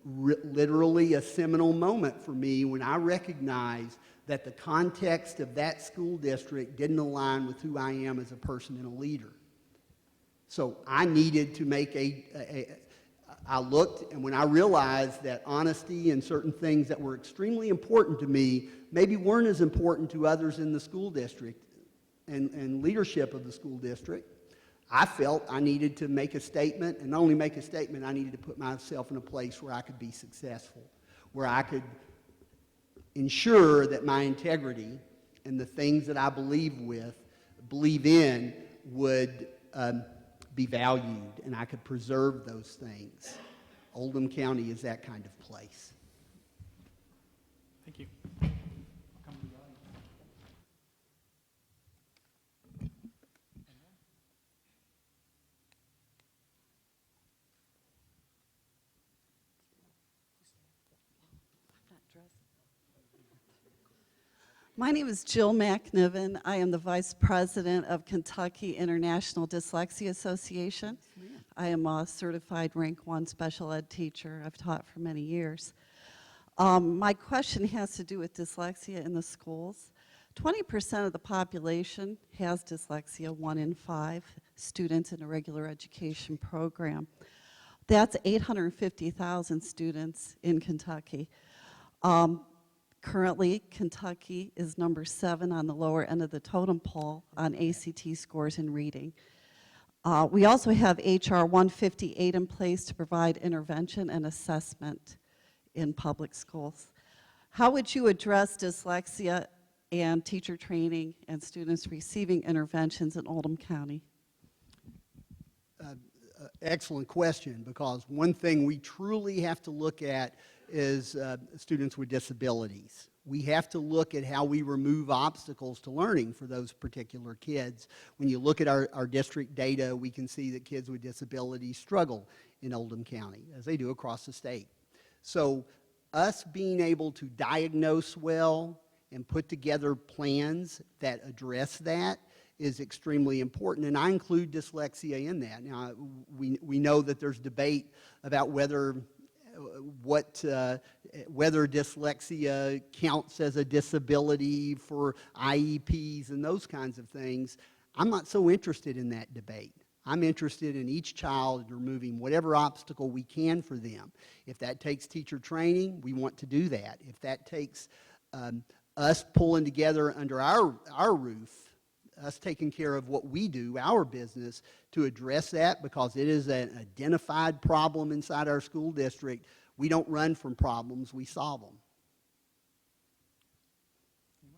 literally a seminal moment for me when I recognized that the context of that school district didn't align with who I am as a person and a leader. So I needed to make I looked, and when I realized that honesty and certain things that were extremely important to me maybe weren't as important to others in the school district and leadership of the school district, I felt I needed to make a statement, and not only make a statement, I needed to put myself in a place where I could be successful, where I could ensure that my integrity and the things that I believe in would be valued, and I could preserve those things. Oldham County is that kind of place. Thank you. My name is Jill McNiven. I am the Vice President of Kentucky International Dyslexia Association. I am a certified rank 1 special ed teacher. I've taught for many years. My question has to do with dyslexia in the schools. 20% of the population has dyslexia, 1 in 5 students in a regular education program. That's 850,000 students in Kentucky. Currently, Kentucky is number 7 on the lower end of the totem pole on ACT scores in reading. We also have HR 158 in place to provide intervention and assessment in public schools. How would you address dyslexia and teacher training and students receiving interventions in Oldham County? Excellent question, because one thing we truly have to look at is students with disabilities. We have to look at how we remove obstacles to learning for those particular kids. When you look at our district data, we can see that kids with disabilities struggle in Oldham County, as they do across the state. So us being able to diagnose well and put together plans that address that is extremely important, and I include dyslexia in that. Now, we know that there's debate about whether dyslexia counts as a disability for IEPs and those kinds of things. I'm not so interested in that debate. I'm interested in each child removing whatever obstacle we can for them. If that takes teacher training, we want to do that. If that takes us pulling together under our roof, us taking care of what we do, our business, to address that, because it is an identified problem inside our school district. We don't run from problems, we solve them.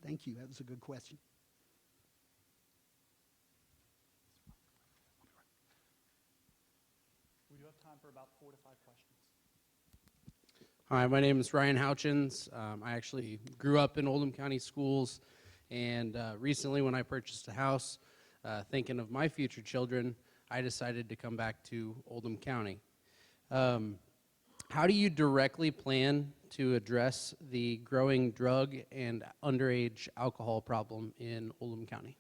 Thank you, that was a good question. We do have time for about 4 to 5 questions. Hi, my name is Ryan Houchins. I actually grew up in Oldham County schools, and recently when I purchased a house, thinking of my future children, I decided to come back to Oldham County. How do you directly plan to address the growing drug and underage alcohol problem in Oldham County?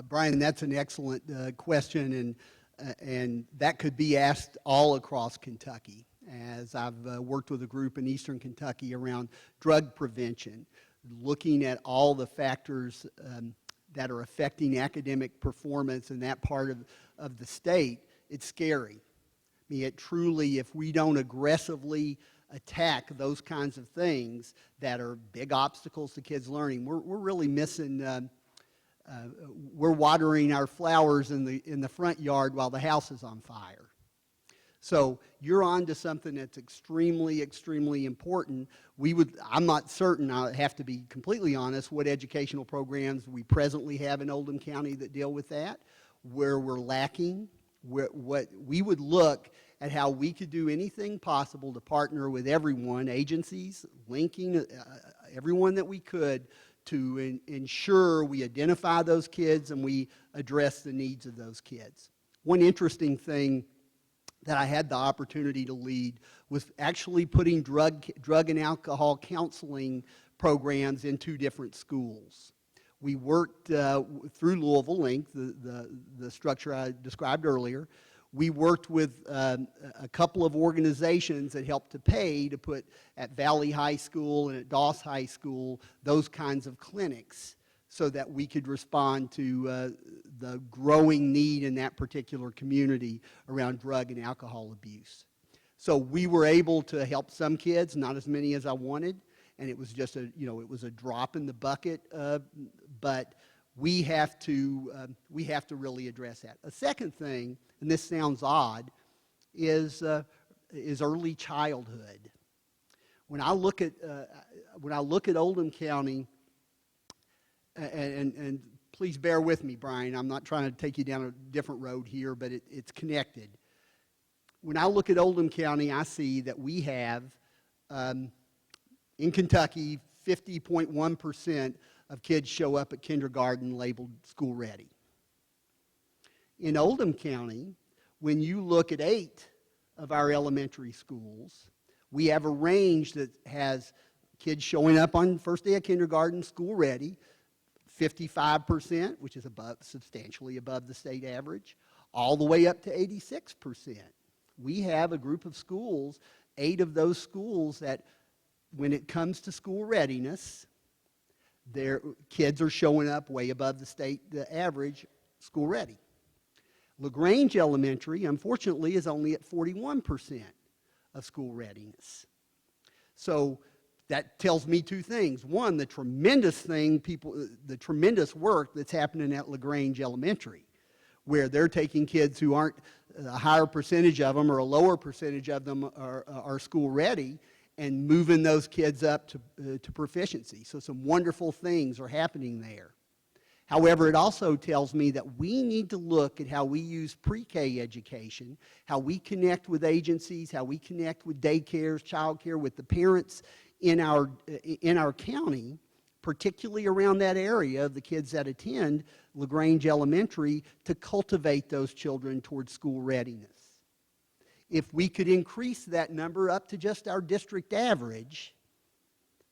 Brian, that's an excellent question, and that could be asked all across Kentucky, as I've worked with a group in eastern Kentucky around drug prevention, looking at all the factors that are affecting academic performance in that part of the state. It's scary. I mean, it truly, if we don't aggressively attack those kinds of things that are big obstacles to kids learning, we're really missing, we're watering our flowers in the front yard while the house is on fire. So you're on to something that's extremely, extremely important. I'm not certain, I have to be completely honest, what educational programs we presently have in Oldham County that deal with that, where we're lacking, what we would look at how we could do anything possible to partner with everyone, agencies, linking everyone that we could to ensure we identify those kids and we address the needs of those kids. One interesting thing that I had the opportunity to lead was actually putting drug and alcohol counseling programs in 2 different schools. We worked through Louisville Link, the structure I described earlier. We worked with a couple of organizations that helped to pay to put at Valley High School and at Doss High School those kinds of clinics so that we could respond to the growing need in that particular community around drug and alcohol abuse. So we were able to help some kids, not as many as I wanted, and it was just it was a drop in the bucket, but we have to really address that. A second thing, and this sounds odd, is early childhood. When I look at Oldham County, and please bear with me, Brian, I'm not trying to take you down a different road here, but it's connected. When I look at Oldham County, I see that we have, in Kentucky, 50.1% of kids show up at kindergarten labeled school ready. In Oldham County, when you look at 8 of our elementary schools, we have a range that has kids showing up on first day of kindergarten school ready, 55%, which is substantially above the state average, all the way up to 86%. We have a group of schools, 8 of those schools, that when it comes to school readiness, their kids are showing up way above the average school ready. LaGrange Elementary, unfortunately, is only at 41% of school readiness. So that tells me 2 things. One, the tremendous work that's happening at LaGrange Elementary, where they're taking kids who aren't, a higher percentage of them or a lower percentage of them are school ready, and moving those kids up to proficiency. So some wonderful things are happening there. However, it also tells me that we need to look at how we use pre-K education, how we connect with agencies, how we connect with daycares, childcare, with the parents in our county, particularly around that area of the kids that attend LaGrange Elementary, to cultivate those children towards school readiness. If we could increase that number up to just our district average,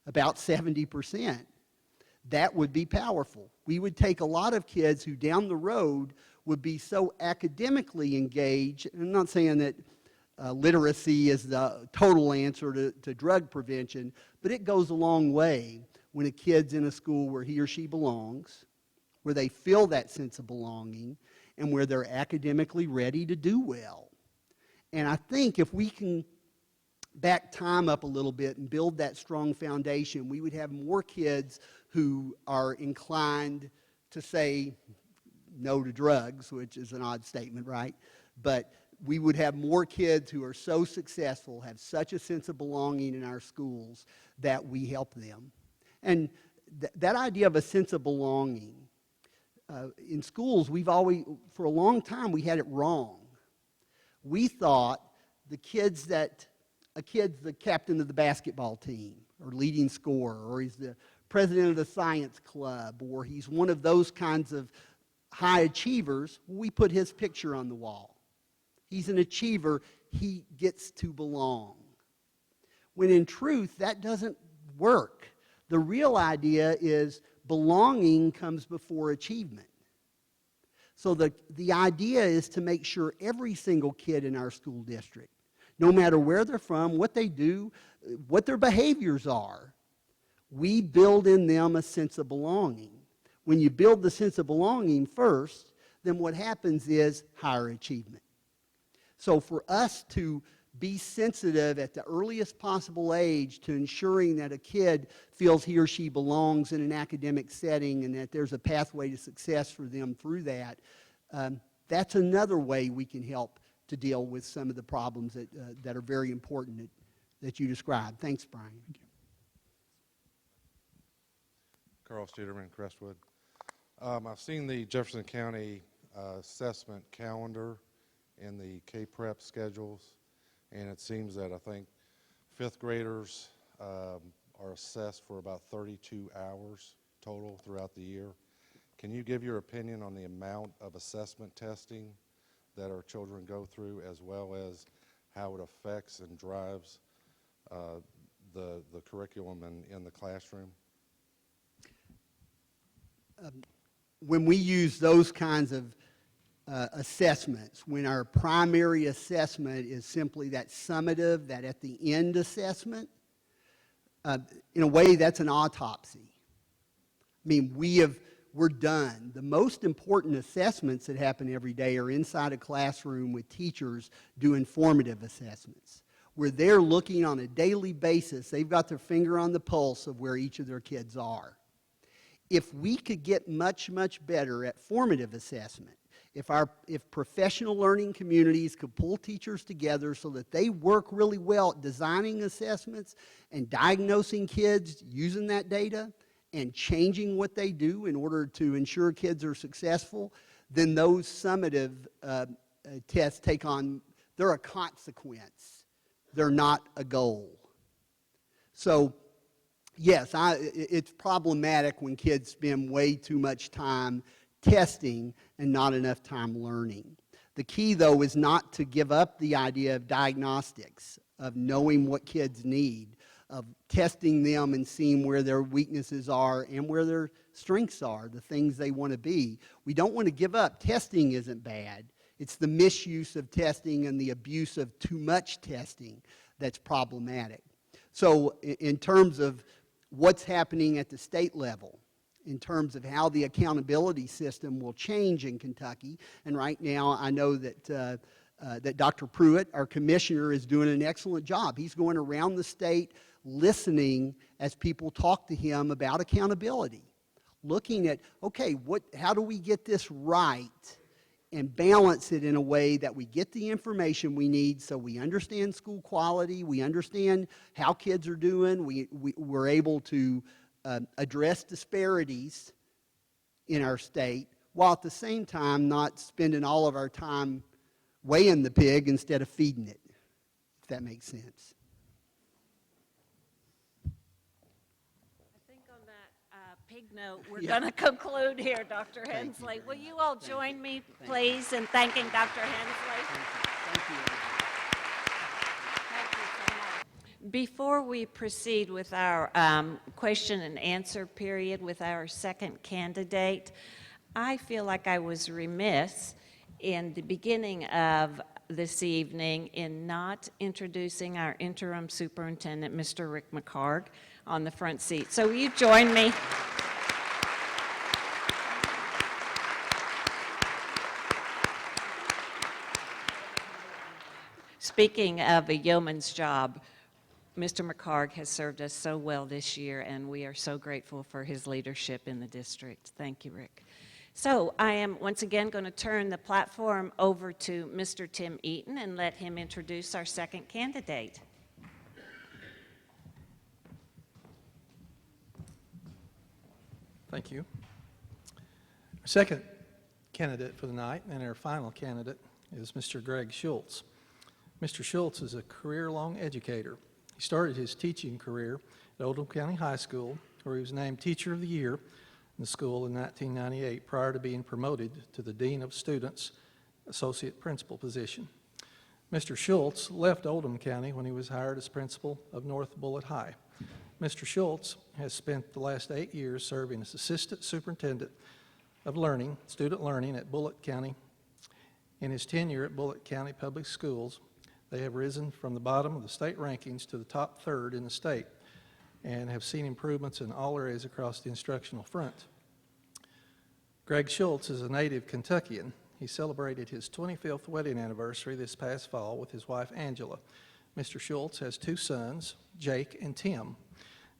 about 70%, that would be powerful. We would take a lot of kids who down the road would be so academically engaged. And I'm not saying that literacy is the total answer to drug prevention, but it goes a long way when a kid's in a school where he or she belongs, where they feel that sense of belonging, and where they're academically ready to do well. And I think if we can back time up a little bit and build that strong foundation, we would have more kids who are inclined to say no to drugs, which is an odd statement, right? But we would have more kids who are so successful, have such a sense of belonging in our schools, that we help them. And that idea of a sense of belonging, in schools, for a long time, we had it wrong. We thought a kid's the captain of the basketball team, or leading scorer, or he's the president of the science club, or he's one of those kinds of high achievers. We put his picture on the wall. He's an achiever. He gets to belong. When in truth, that doesn't work. The real idea is belonging comes before achievement. So the idea is to make sure every single kid in our school district, no matter where they're from, what they do, what their behaviors are, we build in them a sense of belonging. When you build the sense of belonging first, then what happens is higher achievement. So for us to be sensitive at the earliest possible age to ensuring that a kid feels he or she belongs in an academic setting and that there's a pathway to success for them through that, that's another way we can help to deal with some of the problems that are very important that you described. Thanks, Brian. Thank you. Carl Studerman, Crestwood. I've seen the Jefferson County assessment calendar and the K-Prep schedules, and it seems that I think fifth graders are assessed for about 32 hours total throughout the year. Can you give your opinion on the amount of assessment testing that our children go through, as well as how it affects and drives the curriculum in the classroom? When we use those kinds of assessments, when our primary assessment is simply that summative, that at the end assessment, in a way that's an autopsy. I mean, we're done. The most important assessments that happen every day are inside a classroom with teachers doing formative assessments, where they're looking on a daily basis. They've got their finger on the pulse of where each of their kids are. If we could get much, much better at formative assessment, if professional learning communities could pull teachers together so that they work really well at designing assessments and diagnosing kids using that data and changing what they do in order to ensure kids are successful, then those summative tests they're a consequence. They're not a goal. So, yes, it's problematic when kids spend way too much time testing and not enough time learning. The key, though, is not to give up the idea of diagnostics, of knowing what kids need, of testing them and seeing where their weaknesses are and where their strengths are, the things they want to be. We don't want to give up. Testing isn't bad. It's the misuse of testing and the abuse of too much testing that's problematic. So in terms of what's happening at the state level, in terms of how the accountability system will change in Kentucky, and right now I know that that Dr. Pruitt, our commissioner, is doing an excellent job. He's going around the state listening as people talk to him about accountability, looking at, okay, how do we get this right and balance it in a way that we get the information we need so we understand school quality, we understand how kids are doing, we're able to address disparities in our state, while at the same time not spending all of our time weighing the pig instead of feeding it, if that makes sense. I think on that pig note, we're going to conclude here, Dr. Hensley. Will you all join me, please, in thanking Dr. Hensley? Thank you. Thank you so much. Before we proceed with our question and answer period with our second candidate, I feel like I was remiss in the beginning of this evening in not introducing our interim superintendent, Mr. Rick McHarg, on the front seat. So will you join me? Speaking of a yeoman's job, Mr. McHarg has served us so well this year, and we are so grateful for his leadership in the district. Thank you, Rick. So I am once again going to turn the platform over to Mr. Tim Eaton and let him introduce our second candidate. Thank you. Our second candidate for the night and our final candidate is Mr. Greg Schultz. Mr. Schultz is a career-long educator. He started his teaching career at Oldham County High School, where he was named Teacher of the Year in the school in 1998, prior to being promoted to the Dean of Students Associate Principal position. Mr. Schultz left Oldham County when he was hired as principal of North Bullitt High. Mr. Schultz has spent the last 8 years serving as Assistant Superintendent of Learning, Student Learning at Bullitt County. In his tenure at Bullitt County Public Schools, they have risen from the bottom of the state rankings to the top third in the state and have seen improvements in all areas across the instructional front. Greg Schultz is a native Kentuckian. He celebrated his 25th wedding anniversary this past fall with his wife Angela. Mr. Schultz has 2 sons, Jake and Tim.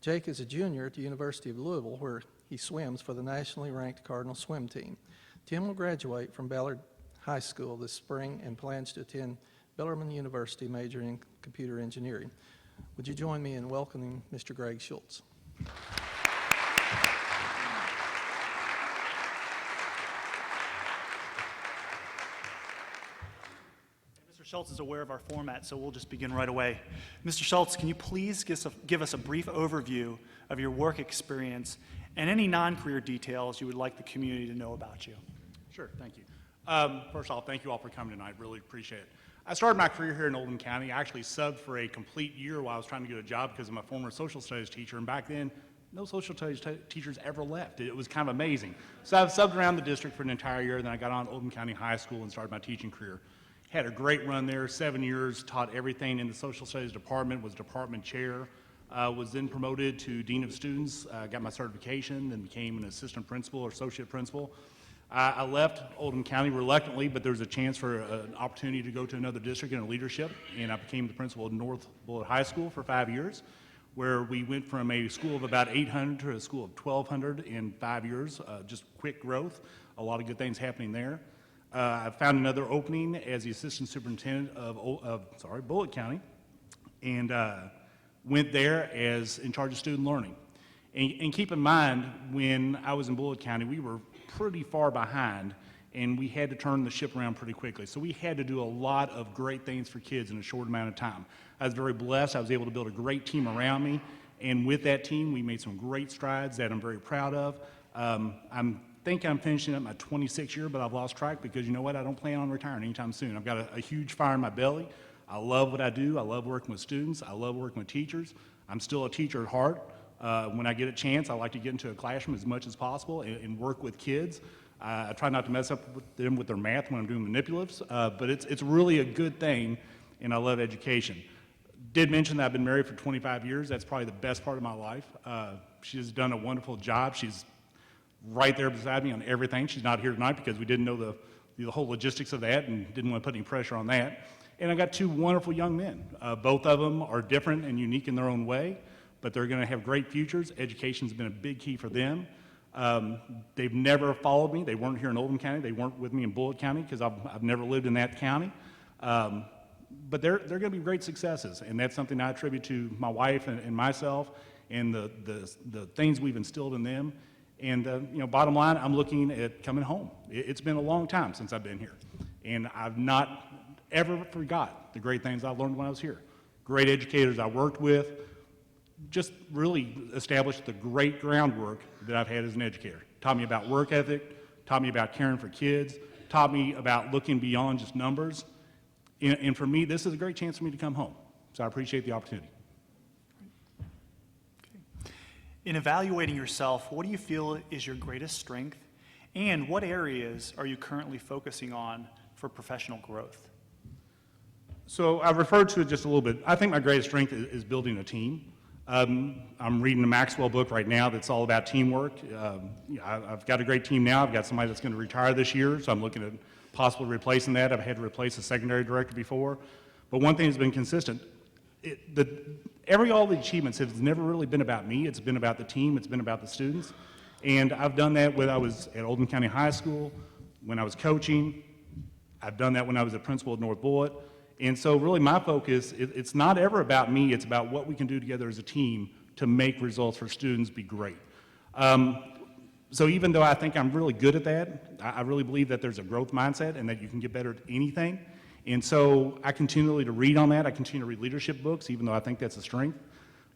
Jake is a junior at the University of Louisville, where he swims for the nationally ranked Cardinal swim team. Tim will graduate from Ballard High School this spring and plans to attend Bellarmine University majoring in computer engineering. Would you join me in welcoming Mr. Greg Schultz? Mr. Schultz is aware of our format, so we'll just begin right away. Mr. Schultz, can you please give us a brief overview of your work experience and any non-career details you would like the community to know about you? Sure, thank you. First of all, thank you all for coming tonight, really appreciate it. I started my career here in Oldham County. I actually subbed for a complete year while I was trying to get a job because of my former social studies teacher, and back then, no social studies teachers ever left. It was kind of amazing. So I've subbed around the district for an entire year, then I got on Oldham County High School and started my teaching career. Had a great run there, 7 years, taught everything in the social studies department, was department chair, was then promoted to dean of students, got my certification, then became an assistant principal or associate principal. I left Oldham County reluctantly, but there was a chance for an opportunity to go to another district in a leadership, and I became the principal of North Bullitt High School for 5 years, where we went from a school of about 800 to a school of 1,200 in 5 years, just quick growth, a lot of good things happening there. I found another opening as the assistant superintendent of Bullitt County, and went there as in charge of student learning. And keep in mind, when I was in Bullitt County, we were pretty far behind, and we had to turn the ship around pretty quickly. So we had to do a lot of great things for kids in a short amount of time. I was very blessed. I was able to build a great team around me, and with that team, we made some great strides that I'm very proud of. I think I'm finishing up my 26th year, but I've lost track because you know what? I don't plan on retiring anytime soon. I've got a huge fire in my belly. I love what I do. I love working with students. I love working with teachers. I'm still a teacher at heart. When I get a chance, I like to get into a classroom as much as possible and work with kids. I try not to mess up with them with their math when I'm doing manipulatives, but it's really a good thing, and I love education. Did mention that I've been married for 25 years. That's probably the best part of my life. She has done a wonderful job. She's right there beside me on everything. She's not here tonight because we didn't know the whole logistics of that and didn't want to put any pressure on that. And I got two wonderful young men. Both of them are different and unique in their own way, but they're going to have great futures. Education's been a big key for them. They've never followed me. They weren't here in Oldham County. They weren't with me in Bullitt County because I've never lived in that county. But they're going to be great successes, and that's something I attribute to my wife and myself and the things we've instilled in them. And bottom line, I'm looking at coming home. It's been a long time since I've been here, and I've not ever forgot the great things I learned when I was here. Great educators I worked with, just really established the great groundwork that I've had as an educator. Taught me about work ethic, taught me about caring for kids, taught me about looking beyond just numbers. And for me, this is a great chance for me to come home. So I appreciate the opportunity. In evaluating yourself, what do you feel is your greatest strength, and what areas are you currently focusing on for professional growth? So I've referred to it just a little bit. I think my greatest strength is building a team. I'm reading a Maxwell book right now that's all about teamwork. I've got a great team now. I've got somebody that's going to retire this year, so I'm looking at possibly replacing that. I've had to replace a secondary director before. But one thing that's been consistent, all the achievements have never really been about me. It's been about the team. It's been about the students. And I've done that when I was at Oldham County High School, when I was coaching. I've done that when I was a principal at North Bullitt. And so really my focus, it's not ever about me. It's about what we can do together as a team to make results for students be great. So even though I think I'm really good at that, I really believe that there's a growth mindset and that you can get better at anything. And so I continually to read on that. I continue to read leadership books, even though I think that's a strength.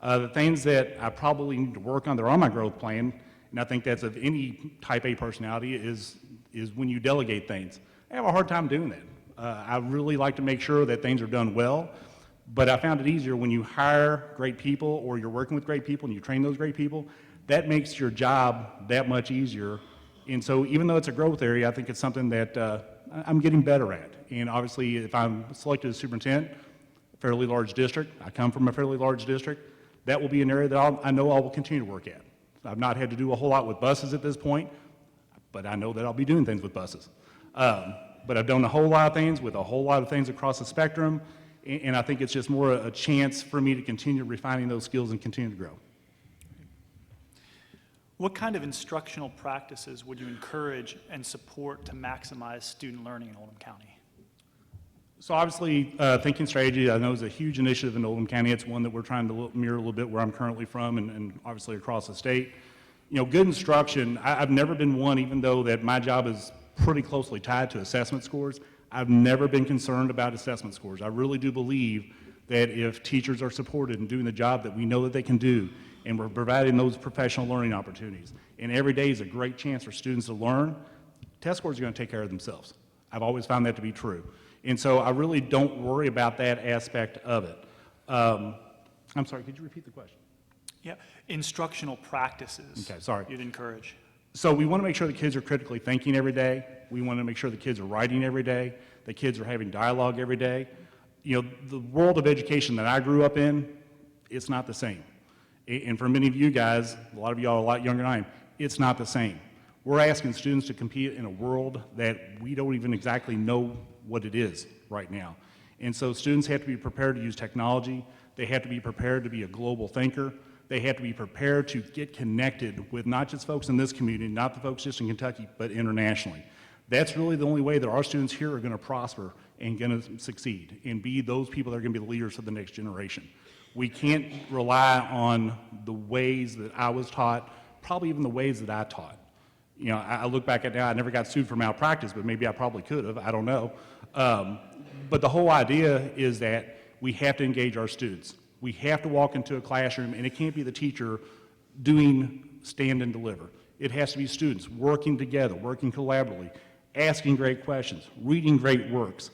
The things that I probably need to work on, they're on my growth plan, and I think that's of any type A personality, is when you delegate things. I have a hard time doing that. I really like to make sure that things are done well, but I found it easier when you hire great people or you're working with great people and you train those great people. That makes your job that much easier. And so even though it's a growth area, I think it's something that I'm getting better at. And obviously, if I'm selected as superintendent, a fairly large district, I come from a fairly large district, that will be an area that I know I will continue to work at. I've not had to do a whole lot with buses at this point, but I know that I'll be doing things with buses. But I've done a whole lot of things with a whole lot of things across the spectrum, and I think it's just more a chance for me to continue refining those skills and continue to grow. What kind of instructional practices would you encourage and support to maximize student learning in Oldham County? So obviously, thinking strategy, I know is a huge initiative in Oldham County. It's one that we're trying to mirror a little bit where I'm currently from and obviously across the state. You know, good instruction, I've never been one, even though that my job is pretty closely tied to assessment scores, I've never been concerned about assessment scores. I really do believe that if teachers are supported in doing the job that we know that they can do, and we're providing those professional learning opportunities, and every day is a great chance for students to learn, test scores are going to take care of themselves. I've always found that to be true. And so I really don't worry about that aspect of it. I'm sorry, could you repeat the question? Yeah, instructional practices. Okay, sorry. You'd encourage. So we want to make sure the kids are critically thinking every day. We want to make sure the kids are writing every day. The kids are having dialogue every day. You know, the world of education that I grew up in, it's not the same. And for many of you guys, a lot of y'all are a lot younger than I am, it's not the same. We're asking students to compete in a world that we don't even exactly know what it is right now. And so students have to be prepared to use technology. They have to be prepared to be a global thinker. They have to be prepared to get connected with not just folks in this community, not the folks just in Kentucky, but internationally. That's really the only way that our students here are going to prosper and going to succeed and be those people that are going to be the leaders of the next generation. We can't rely on the ways that I was taught, probably even the ways that I taught. You know, I look back at now, I never got sued for malpractice, but maybe I probably could have, I don't know. But the whole idea is that we have to engage our students. We have to walk into a classroom, and it can't be the teacher doing stand and deliver. It has to be students working together, working collaboratively, asking great questions, reading great works,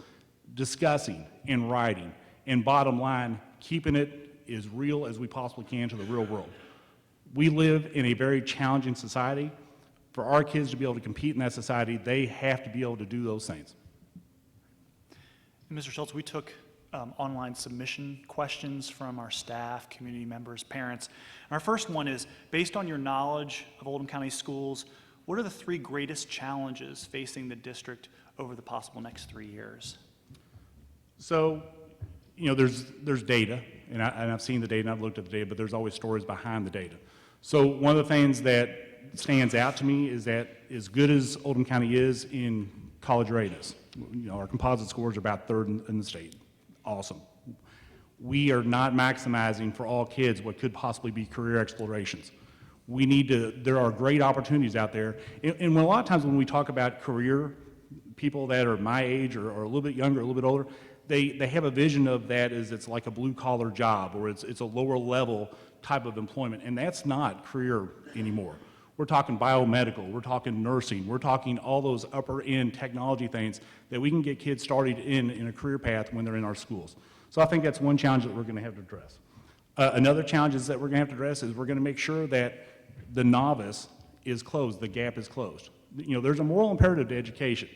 discussing and writing, and bottom line, keeping it as real as we possibly can to the real world. We live in a very challenging society. For our kids to be able to compete in that society, they have to be able to do those things. And Mr. Schultz, we took online submission questions from our staff, community members, parents. And our first one is, based on your knowledge of Oldham County schools, what are the 3 greatest challenges facing the district over the possible next 3 years? So, you know, there's data, and I've seen the data and I've looked at the data, but there's always stories behind the data. So one of the things that stands out to me is that as good as Oldham County is in college readiness, you know, our composite scores are about 3rd in the state. Awesome. We are not maximizing for all kids what could possibly be career explorations. We need to, there are great opportunities out there. And when a lot of times when we talk about career, people that are my age or a little bit younger, a little bit older, they have a vision of that as it's like a blue collar job or it's a lower level type of employment. And that's not career anymore. We're talking biomedical, we're talking nursing, we're talking all those upper end technology things that we can get kids started in a career path when they're in our schools. So I think that's one challenge that we're going to have to address. Another challenge that we're going to have to address is we're going to make sure that the novice is closed, the gap is closed. You know, there's a moral imperative to education.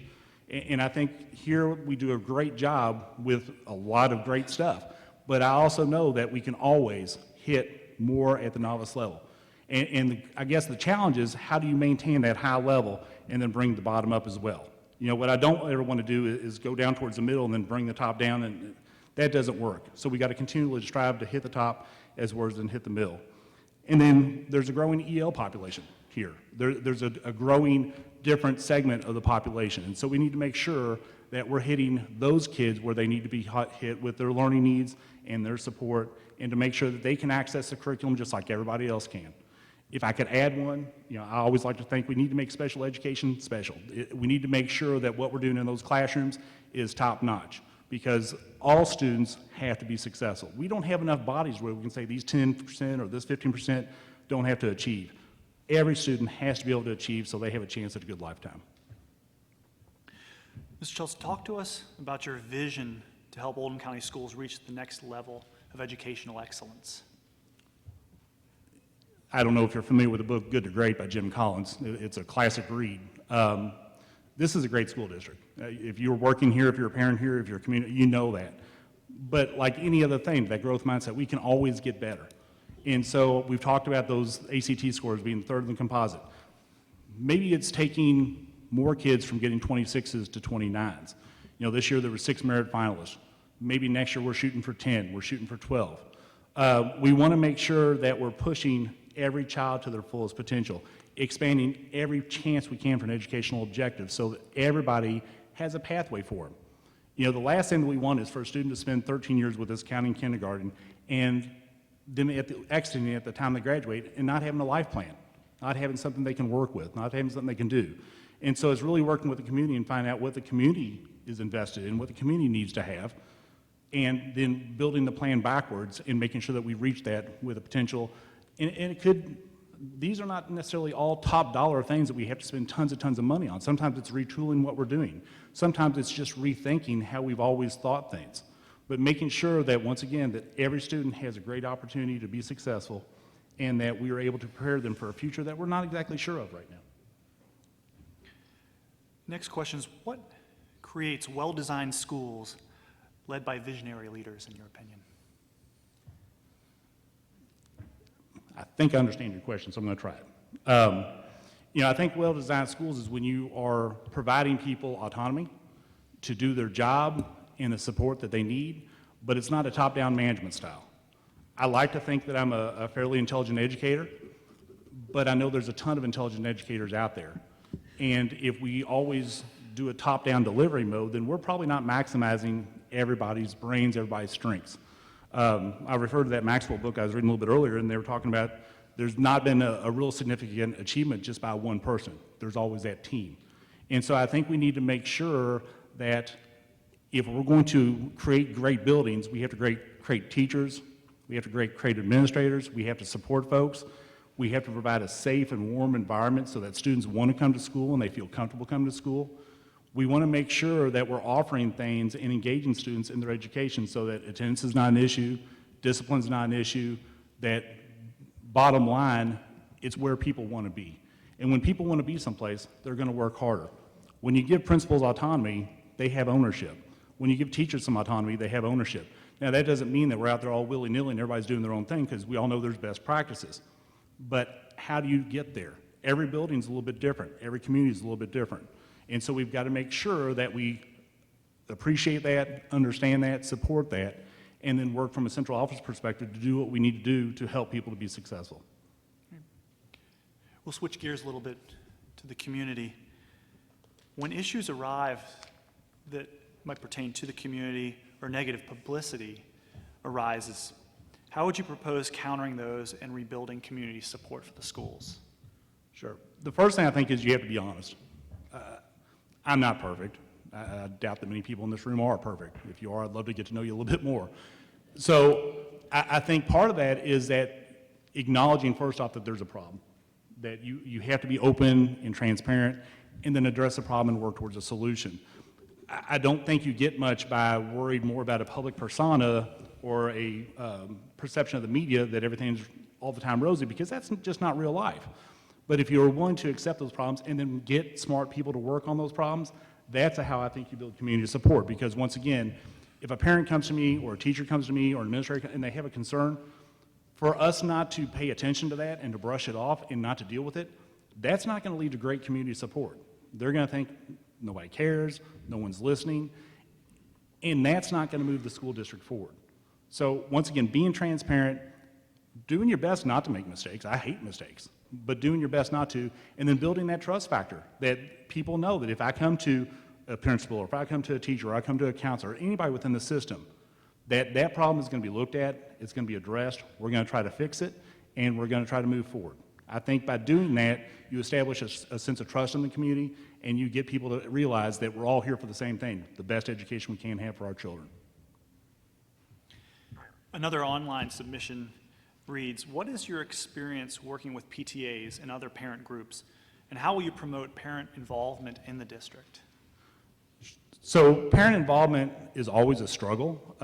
And I think here we do a great job with a lot of great stuff. But I also know that we can always hit more at the novice level. And I guess the challenge is how do you maintain that high level and then bring the bottom up as well? You know, what I don't ever want to do is go down towards the middle and then bring the top down, and that doesn't work. So we got to continually strive to hit the top as well as then hit the middle. And then there's a growing EL population here. There's a growing different segment of the population. And so we need to make sure that we're hitting those kids where they need to be hit with their learning needs and their support, and to make sure that they can access the curriculum just like everybody else can. If I could add one, you know, I always like to think we need to make special education special. We need to make sure that what we're doing in those classrooms is top notch, because all students have to be successful. We don't have enough bodies where we can say these 10% or this 15% don't have to achieve. Every student has to be able to achieve so they have a chance at a good lifetime. Mr. Schultz, talk to us about your vision to help Oldham County schools reach the next level of educational excellence. I don't know if you're familiar with the book Good to Great by Jim Collins. It's a classic read. This is a great school district. If you're working here, if you're a parent here, if you're a community, you know that. But like any other thing, that growth mindset, we can always get better. And so we've talked about those ACT scores being 3rd in the composite. Maybe it's taking more kids from getting 26s to 29s. You know, this year there were 6 merit finalists. Maybe next year we're shooting for 10, we're shooting for 12. We want to make sure that we're pushing every child to their fullest potential, expanding every chance we can for an educational objective so that everybody has a pathway for them. You know, the last thing that we want is for a student to spend 13 years with us counting kindergarten and then exiting at the time they graduate and not having a life plan, not having something they can work with, not having something they can do. And so it's really working with the community and finding out what the community is invested in, what the community needs to have, and then building the plan backwards and making sure that we reach that with a potential. And it could, these are not necessarily all top dollar things that we have to spend tons of money on. Sometimes it's retooling what we're doing. Sometimes it's just rethinking how we've always thought things. But making sure that, once again, that every student has a great opportunity to be successful and that we are able to prepare them for a future that we're not exactly sure of right now. Next question is, what creates well-designed schools led by visionary leaders, in your opinion? I think I understand your question, so I'm going to try it. You know, I think well-designed schools is when you are providing people autonomy to do their job and the support that they need, but it's not a top-down management style. I like to think that I'm a fairly intelligent educator, but I know there's a ton of intelligent educators out there. And if we always do a top-down delivery mode, then we're probably not maximizing everybody's brains, everybody's strengths. I referred to that Maxwell book I was reading a little bit earlier, and they were talking about there's not been a real significant achievement just by one person. There's always that team. And so I think we need to make sure that if we're going to create great buildings, we have to create teachers, we have to create administrators, we have to support folks, we have to provide a safe and warm environment so that students want to come to school and they feel comfortable coming to school. We want to make sure that we're offering things and engaging students in their education so that attendance is not an issue, discipline is not an issue, that bottom line, it's where people want to be. And when people want to be someplace, they're going to work harder. When you give principals autonomy, they have ownership. When you give teachers some autonomy, they have ownership. Now, that doesn't mean that we're out there all willy-nilly and everybody's doing their own thing, because we all know there's best practices. But how do you get there? Every building's a little bit different. Every community's a little bit different. And so we've got to make sure that we appreciate that, understand that, support that, and then work from a central office perspective to do what we need to do to help people to be successful. We'll switch gears a little bit to the community. When issues arrive that might pertain to the community or negative publicity arises, how would you propose countering those and rebuilding community support for the schools? Sure. The first thing I think is you have to be honest. I'm not perfect. I doubt that many people in this room are perfect. If you are, I'd love to get to know you a little bit more. So I think part of that is that acknowledging first off that there's a problem, that you have to be open and transparent and then address the problem and work towards a solution. I don't think you get much by worried more about a public persona or a perception of the media that everything's all the time rosy, because that's just not real life. But if you're willing to accept those problems and then get smart people to work on those problems, that's how I think you build community support. Because once again, if a parent comes to me or a teacher comes to me or an administrator and they have a concern, for us not to pay attention to that and to brush it off and not to deal with it, that's not going to lead to great community support. They're going to think nobody cares, no one's listening, and that's not going to move the school district forward. So once again, being transparent, doing your best not to make mistakes. I hate mistakes, but doing your best not to, and then building that trust factor that people know that if I come to a principal or if I come to a teacher or I come to a counselor or anybody within the system, that problem is going to be looked at, it's going to be addressed, we're going to try to fix it, and we're going to try to move forward. I think by doing that, you establish a sense of trust in the community, and you get people to realize that we're all here for the same thing, the best education we can have for our children. Another online submission reads, what is your experience working with PTAs and other parent groups, and how will you promote parent involvement in the district? So parent involvement is always a struggle.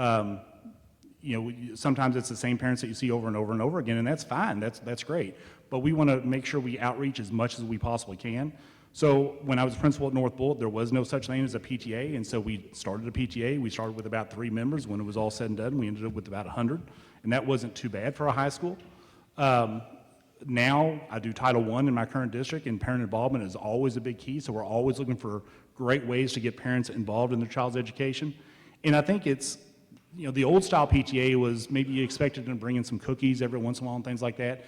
Sometimes it's the same parents that you see over and over and over again, and that's fine, that's great. But we want to make sure we outreach as much as we possibly can. So when I was principal at North Bullitt, there was no such thing as a PTA, and so we started a PTA. We started with about 3 members. When it was all said and done, we ended up with about 100, and that wasn't too bad for a high school. Now I do Title I in my current district, and parent involvement is always a big key, so we're always looking for great ways to get parents involved in their child's education. And I think it's you know, the old style PTA was maybe you expected them to bring in some cookies every once in a while and things like that.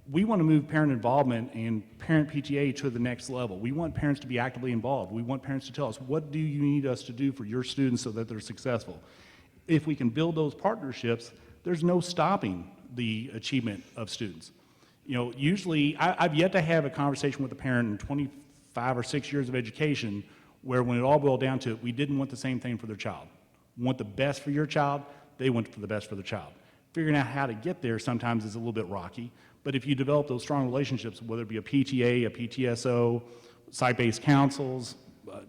We want to move parent involvement and parent PTA to the next level. We want parents to be actively involved. We want parents to tell us, what do you need us to do for your students so that they're successful? If we can build those partnerships, there's no stopping the achievement of students. You know, usually, I've yet to have a conversation with a parent in 25 or 6 years of education where when it all boiled down to it, we didn't want the same thing for their child. We want the best for your child, they want for the best for their child. Figuring out how to get there sometimes is a little bit rocky, but if you develop those strong relationships, whether it be a PTA, a PTSO, site-based councils,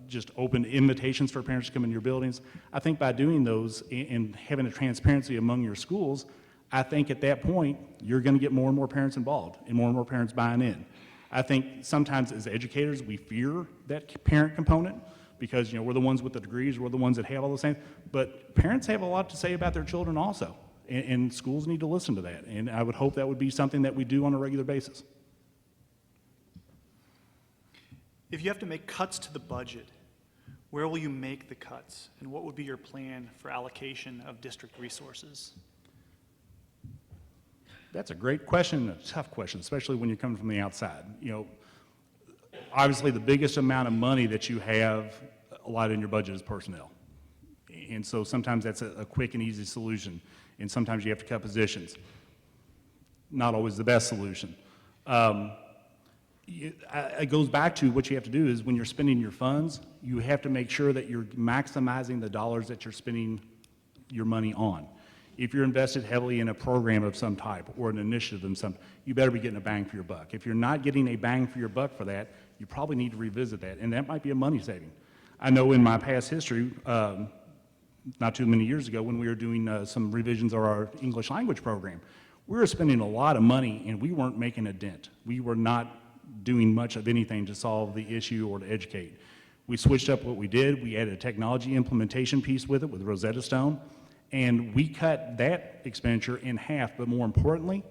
just open invitations for parents to come in your buildings, I think by doing those and having a transparency among your schools, I think at that point, you're going to get more and more parents involved and more parents buying in. I think sometimes as educators, we fear that parent component because, you know, we're the ones with the degrees, we're the ones that have all those things, but parents have a lot to say about their children also, and schools need to listen to that, and I would hope that would be something that we do on a regular basis. If you have to make cuts to the budget, where will you make the cuts? And what would be your plan for allocation of district resources? That's a great question and a tough question, especially when you're coming from the outside. You know, obviously the biggest amount of money that you have allotted in your budget is personnel. And so sometimes that's a quick and easy solution, and sometimes you have to cut positions. Not always the best solution. It goes back to what you have to do is when you're spending your funds, you have to make sure that you're maximizing the dollars that you're spending your money on. If you're invested heavily in a program of some type or an initiative of some, you better be getting a bang for your buck. If you're not getting a bang for your buck for that, you probably need to revisit that, and that might be a money saving. I know in my past history, not too many years ago when we were doing some revisions of our English language program, we were spending a lot of money and we weren't making a dent. We were not doing much of anything to solve the issue or to educate. We switched up what we did. We added a technology implementation piece with it with Rosetta Stone, and we cut that expenditure in half, but more importantly,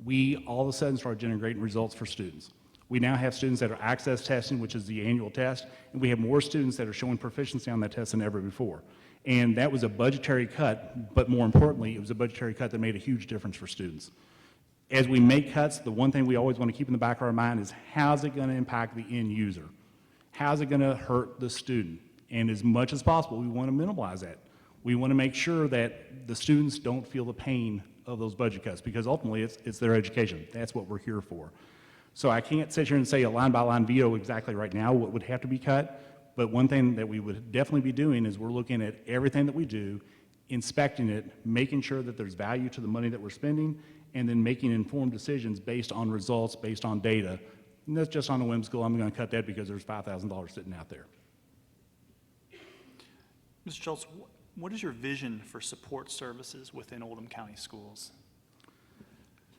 we all of a sudden started generating results for students. We now have students that are access testing, which is the annual test, and we have more students that are showing proficiency on that test than ever before. And that was a budgetary cut, but more importantly, it was a budgetary cut that made a huge difference for students. As we make cuts, the one thing we always want to keep in the back of our mind is how's it going to impact the end user? How's it going to hurt the student? And as much as possible, we want to minimize that. We want to make sure that the students don't feel the pain of those budget cuts because ultimately it's their education. That's what we're here for. So I can't sit here and say a line-by-line veto exactly right now what would have to be cut, but one thing that we would definitely be doing is we're looking at everything that we do, inspecting it, making sure that there's value to the money that we're spending, and then making informed decisions based on results, based on data. And that's just on a whimsical, I'm going to cut that because there's $5,000 sitting out there. Mr. Schultz, what is your vision for support services within Oldham County Schools?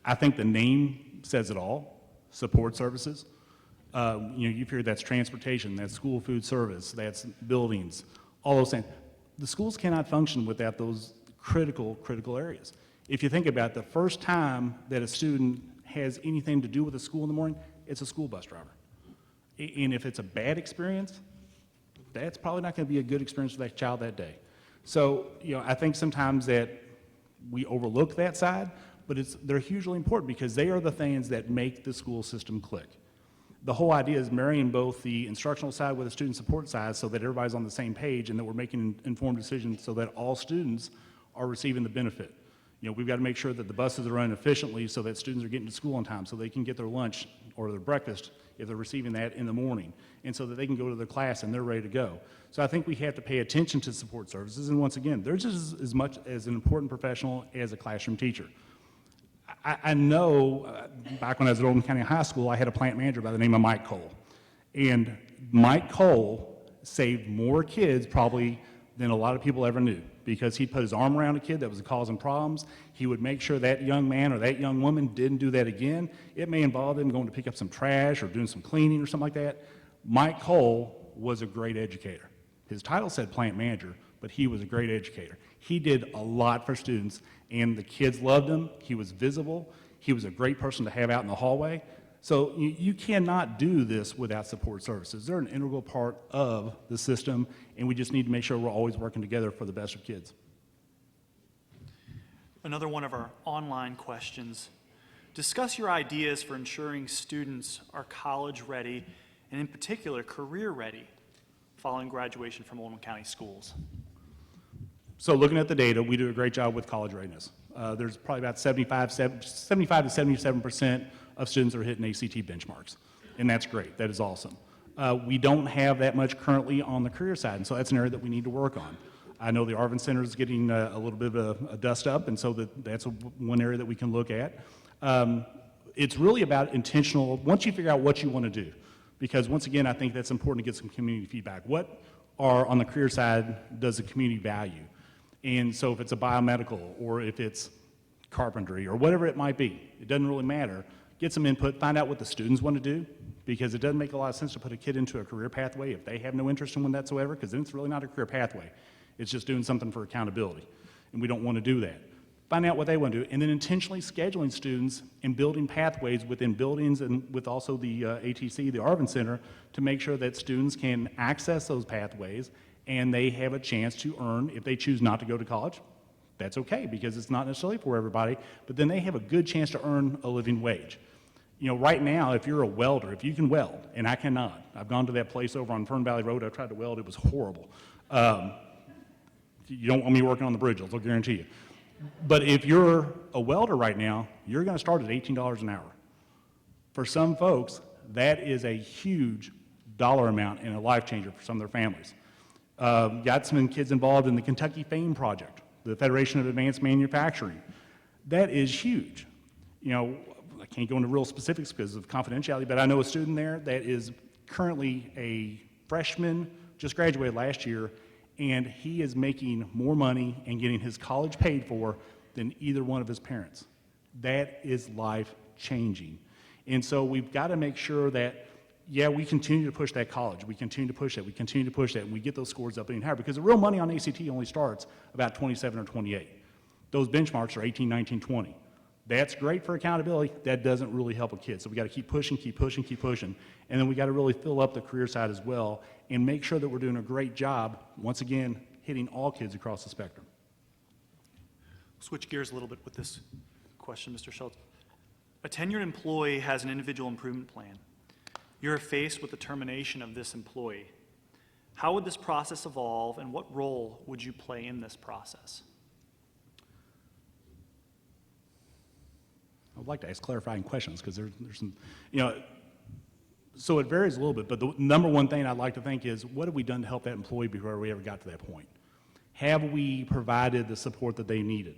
I think the name says it all, support services. You've heard that's transportation, that's school food service, that's buildings, all those things. The schools cannot function without those critical areas. If you think about it, the first time that a student has anything to do with a school in the morning, it's a school bus driver. And if it's a bad experience, that's probably not going to be a good experience for that child that day. So, I think sometimes that we overlook that side, but they're hugely important because they are the things that make the school system click. The whole idea is marrying both the instructional side with the student support side so that everybody's on the same page and that we're making informed decisions so that all students are receiving the benefit. We've got to make sure that the buses are running efficiently so that students are getting to school on time so they can get their lunch or their breakfast if they're receiving that in the morning, and so that they can go to their class and they're ready to go. So I think we have to pay attention to support services, and once again, they're just as much as an important professional as a classroom teacher. I know back when I was at Oldham County High School, I had a plant manager by the name of Mike Cole, and Mike Cole saved more kids probably than a lot of people ever knew, because he'd put his arm around a kid that was causing problems. He would make sure that young man or that young woman didn't do that again. It may involve them going to pick up some trash or doing some cleaning or something like that. Mike Cole was a great educator. His title said plant manager, but he was a great educator. He did a lot for students, and the kids loved him. He was visible. He was a great person to have out in the hallway. So you cannot do this without support services. They're an integral part of the system, and we just need to make sure we're always working together for the best of kids. another one of our online questions. Discuss your ideas for ensuring students are college-ready, and in particular, career-ready, following graduation from Oldham County schools. So looking at the data, we do a great job with college readiness. There's probably about 75 to 77% of students that are hitting ACT benchmarks, and that's great. That is awesome. We don't have that much currently on the career side, and so that's an area that we need to work on. I know the Arvin Center is getting a little bit of a dust up, and so that's one area that we can look at. It's really about intentional, once you figure out what you want to do, because once again, I think that's important to get some community feedback. What are, on the career side, does the community value? And so if it's a biomedical, or if it's carpentry, or whatever it might be, it doesn't really matter. Get some input, find out what the students want to do, because it doesn't make a lot of sense to put a kid into a career pathway if they have no interest in one whatsoever, because then it's really not a career pathway. It's just doing something for accountability, and we don't want to do that. Find out what they want to do, and then intentionally scheduling students and building pathways within buildings and with also the ATC, the Arvin Center, to make sure that students can access those pathways and they have a chance to earn, if they choose not to go to college, that's okay, because it's not necessarily for everybody, but then they have a good chance to earn a living wage. You know, right now, if you're a welder, if you can weld, and I cannot, I've gone to that place over on Fern Valley Road, I tried to weld, it was horrible. You don't want me working on the bridges, I'll guarantee you. But if you're a welder right now, you're going to start at $18 an hour. For some folks, that is a huge dollar amount and a life changer for some of their families. Got some kids involved in the Kentucky FAME project, the Federation of Advanced Manufacturing. That is huge. You know, I can't go into real specifics because of confidentiality, but I know a student there that is currently a freshman, just graduated last year, and he is making more money and getting his college paid for than either one of his parents. That is life-changing. And so we've got to make sure that, yeah, we continue to push that college, we continue to push that, we continue to push that, and we get those scores up even higher, because the real money on ACT only starts about 27 or 28. Those benchmarks are 18, 19, 20. That's great for accountability. That doesn't really help a kid. So we got to keep pushing, keep pushing, keep pushing. And then we got to really fill up the career side as well and make sure that we're doing a great job, once again, hitting all kids across the spectrum. Switch gears a little bit with this question, Mr. Schultz. A tenured employee has an individual improvement plan. You're faced with the termination of this employee. How would this process evolve, and what role would you play in this process? I would like to ask clarifying questions, because there's some, you know, so it varies a little bit, but the number one thing I'd like to think is, what have we done to help that employee before we ever got to that point? Have we provided the support that they needed?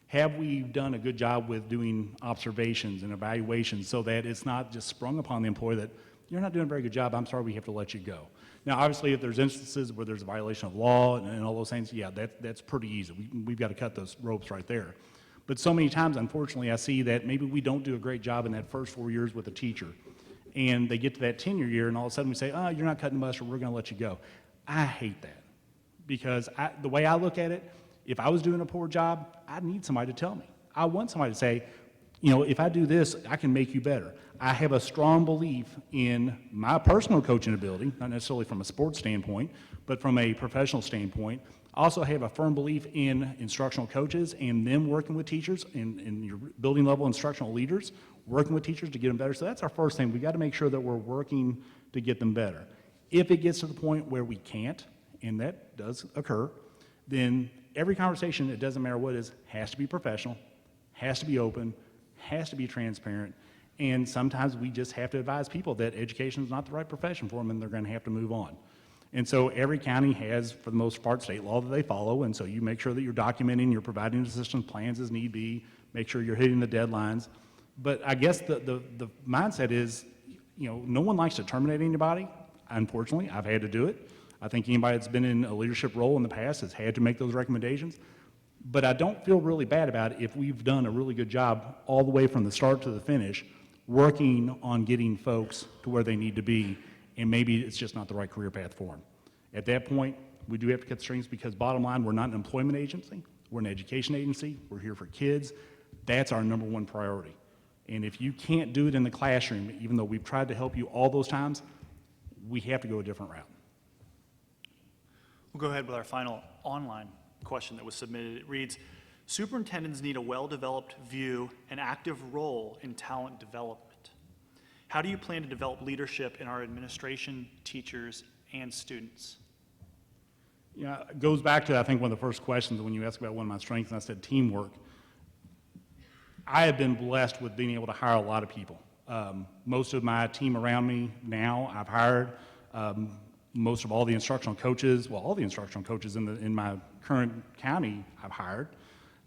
Have we done a good job with doing observations and evaluations so that it's not just sprung upon the employee that, you're not doing a very good job, I'm sorry, we have to let you go. Now, obviously, if there's instances where there's a violation of law and all those things, yeah, that's pretty easy. We've got to cut those ropes right there. But so many times, unfortunately, I see that maybe we don't do a great job in that first 4 years with a teacher. And they get to that tenure year, and all of a sudden we say, oh, you're not cutting mustard, we're going to let you go. I hate that. Because the way I look at it, if I was doing a poor job, I need somebody to tell me. I want somebody to say, you know, if I do this, I can make you better. I have a strong belief in my personal coaching ability, not necessarily from a sports standpoint, but from a professional standpoint. I also have a firm belief in instructional coaches and them working with teachers and your building level instructional leaders, working with teachers to get them better. So that's our first thing. We've got to make sure that we're working to get them better. If it gets to the point where we can't, and that does occur, then every conversation, it doesn't matter what it is, has to be professional, has to be open, has to be transparent, and sometimes we just have to advise people that education is not the right profession for them and they're going to have to move on. And so every county has, for the most part, state law that they follow, and so you make sure that you're documenting, you're providing assistance plans as need be, make sure you're hitting the deadlines. But I guess the mindset is, you know, no one likes to terminate anybody. Unfortunately, I've had to do it. I think anybody that's been in a leadership role in the past has had to make those recommendations. But I don't feel really bad about it if we've done a really good job all the way from the start to the finish, working on getting folks to where they need to be, and maybe it's just not the right career path for them. At that point, we do have to cut strings, because bottom line, we're not an employment agency, we're an education agency, we're here for kids. That's our number one priority. And if you can't do it in the classroom, even though we've tried to help you all those times, we have to go a different route. We'll go ahead with our final online question that was submitted. It reads, Superintendents need a well-developed view and active role in talent development. How do you plan to develop leadership in our administration, teachers, and students? Yeah, it goes back to, I think, one of the first questions when you asked about one of my strengths, and I said teamwork. I have been blessed with being able to hire a lot of people. Most of my team around me now, I've hired. Most of all the instructional coaches, well, all the instructional coaches in my current county, I've hired.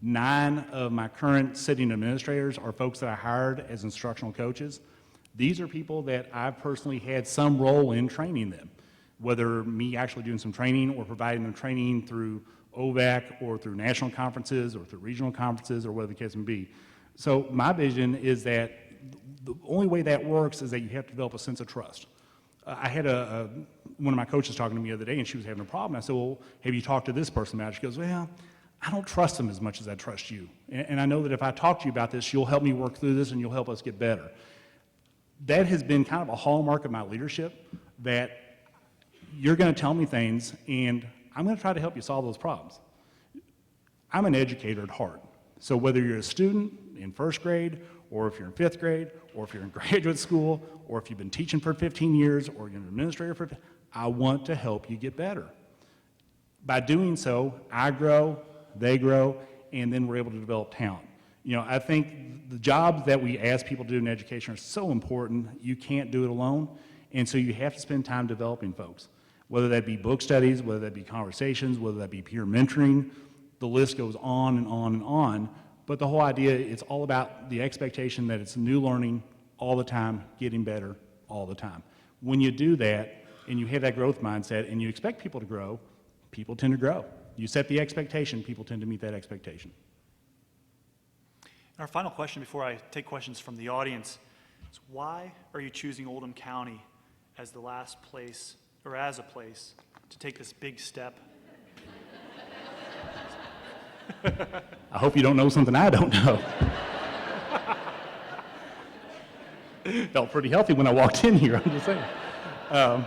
9 of my current sitting administrators are folks that I hired as instructional coaches. These are people that I've personally had some role in training them, whether me actually doing some training or providing them training through OVAC or through national conferences or through regional conferences or whatever the case may be. So my vision is that the only way that works is that you have to develop a sense of trust. I had one of my coaches talking to me the other day, and she was having a problem. I said, well, have you talked to this person about it? She goes, well, I don't trust them as much as I trust you. And I know that if I talk to you about this, you'll help me work through this and you'll help us get better. That has been kind of a hallmark of my leadership, that you're going to tell me things, and I'm going to try to help you solve those problems. I'm an educator at heart. So whether you're a student in first grade, or if you're in 5th grade, or if you're in graduate school, or if you've been teaching for 15 years, or you're an administrator for 15, I want to help you get better. By doing so, I grow, they grow, and then we're able to develop talent. You know, I think the jobs that we ask people to do in education are so important. You can't do it alone, and so you have to spend time developing folks, whether that be book studies, whether that be conversations, whether that be peer mentoring. The list goes on and on and on, but the whole idea, it's all about the expectation that it's new learning all the time, getting better all the time. When you do that, and you have that growth mindset, and you expect people to grow, people tend to grow. You set the expectation, people tend to meet that expectation. Our final question before I take questions from the audience is, why are you choosing Oldham County as the last place, or as a place, to take this big step? I hope you don't know something I don't know. Felt pretty healthy when I walked in here, I'm just saying.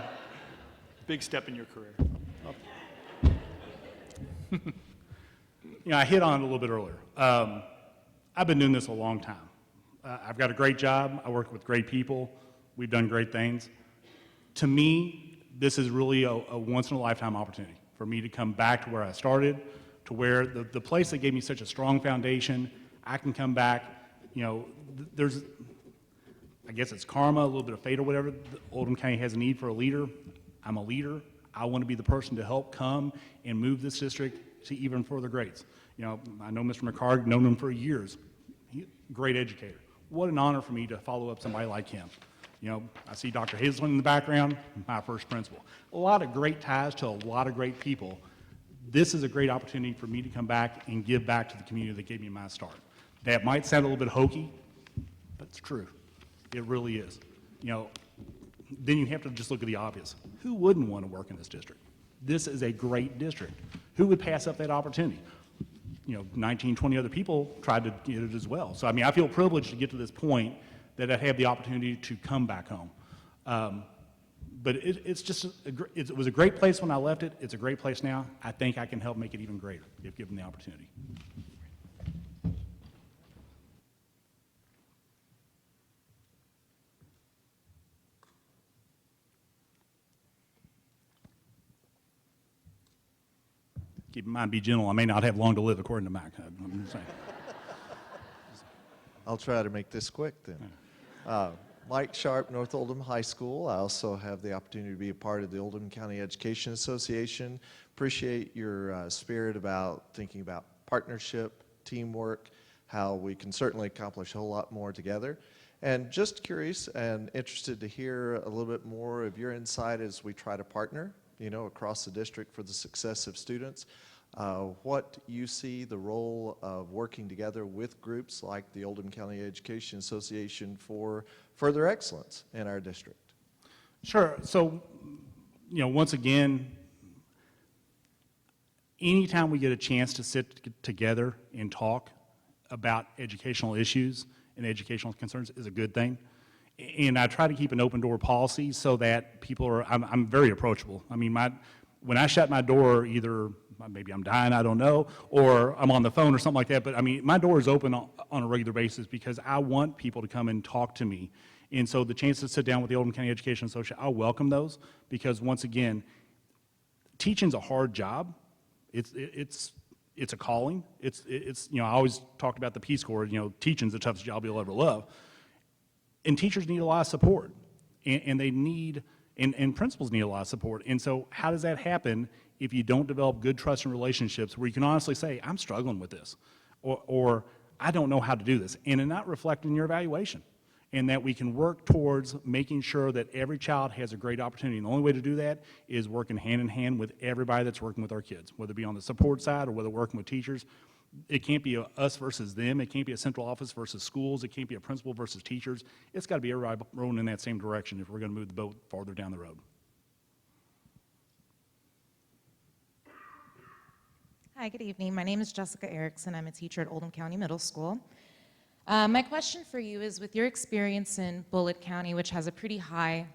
Big step in your career. You know, I hit on it a little bit earlier. I've been doing this a long time. I've got a great job. I work with great people. We've done great things. To me, this is really a once-in-a-lifetime opportunity for me to come back to where I started, to where the place that gave me such a strong foundation, I can come back. You know, there's, I guess it's karma, a little bit of fate or whatever. Oldham County has a need for a leader. I'm a leader. I want to be the person to help come and move this district to even further grades. You know, I know Mr. McCarg, known him for years. Great educator. What an honor for me to follow up somebody like him. You know, I see Dr. Hazelton in the background, my first principal. A lot of great ties to a lot of great people. This is a great opportunity for me to come back and give back to the community that gave me my start. That might sound a little bit hokey, but it's true. It really is. You know, then you have to just look at the obvious. Who wouldn't want to work in this district? This is a great district. Who would pass up that opportunity? You know, 19, 20 other people tried to get it as well. So, I mean, I feel privileged to get to this point that I have the opportunity to come back home. But it's just, it was a great place when I left it. It's a great place now. I think I can help make it even greater if given the opportunity. Keep in mind, be gentle. I may not have long to live, according to Mac. I'm just saying. I'll try to make this quick then. Mike Sharp, North Oldham High School. I also have the opportunity to be a part of the Oldham County Education Association. Appreciate your spirit about thinking about partnership, teamwork, how we can certainly accomplish a whole lot more together. And just curious and interested to hear a little bit more of your insight as we try to partner, you know, across the district for the success of students. What you see the role of working together with groups like the Oldham County Education Association for further excellence in our district. Sure. So, you know, once again, anytime we get a chance to sit together and talk about educational issues and educational concerns is a good thing. And I try to keep an open door policy so that people are, I'm very approachable. I mean, when I shut my door either maybe I'm dying, I don't know, or I'm on the phone or something like that. But I mean, my door is open on a regular basis because I want people to come and talk to me. And so the chance to sit down with the Oldham County Education Association, I welcome those because once again, teaching's a hard job. It's a calling. It's I always talked about the Peace Corps. Teaching's the toughest job you'll ever love, and teachers need a lot of support, and they need and principals need a lot of support. And so, how does that happen if you don't develop good trust and relationships where you can honestly say, "I'm struggling with this," or "I don't know how to do this," and not reflect in your evaluation, and that we can work towards making sure that every child has a great opportunity. And the only way to do that is working hand in hand with everybody that's working with our kids, whether it be on the support side or whether working with teachers. It can't be us versus them. It can't be a central office versus schools. It can't be a principal versus teachers. It's got to be everybody rowing in that same direction if we're going to move the boat farther down the road. Hi, good evening. My name is Jessica Erickson. I'm a teacher at Oldham County Middle School. My question for you is, with your experience in Bullitt County, which has a pretty high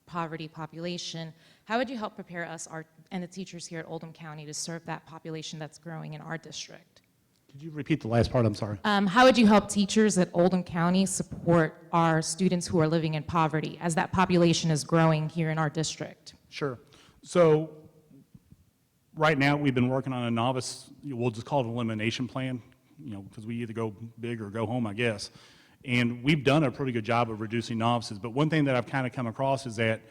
poverty population, how would you help prepare us and the teachers here at Oldham County to serve that population that's growing in our district? Could you repeat the last part? I'm sorry. How would you help teachers at Oldham County support our students who are living in poverty as that population is growing here in our district? Sure. So right now we've been working on a novice, we'll just call it an elimination plan, because we either go big or go home, I guess. And we've done a pretty good job of reducing novices. But one thing that I've kind of come across is that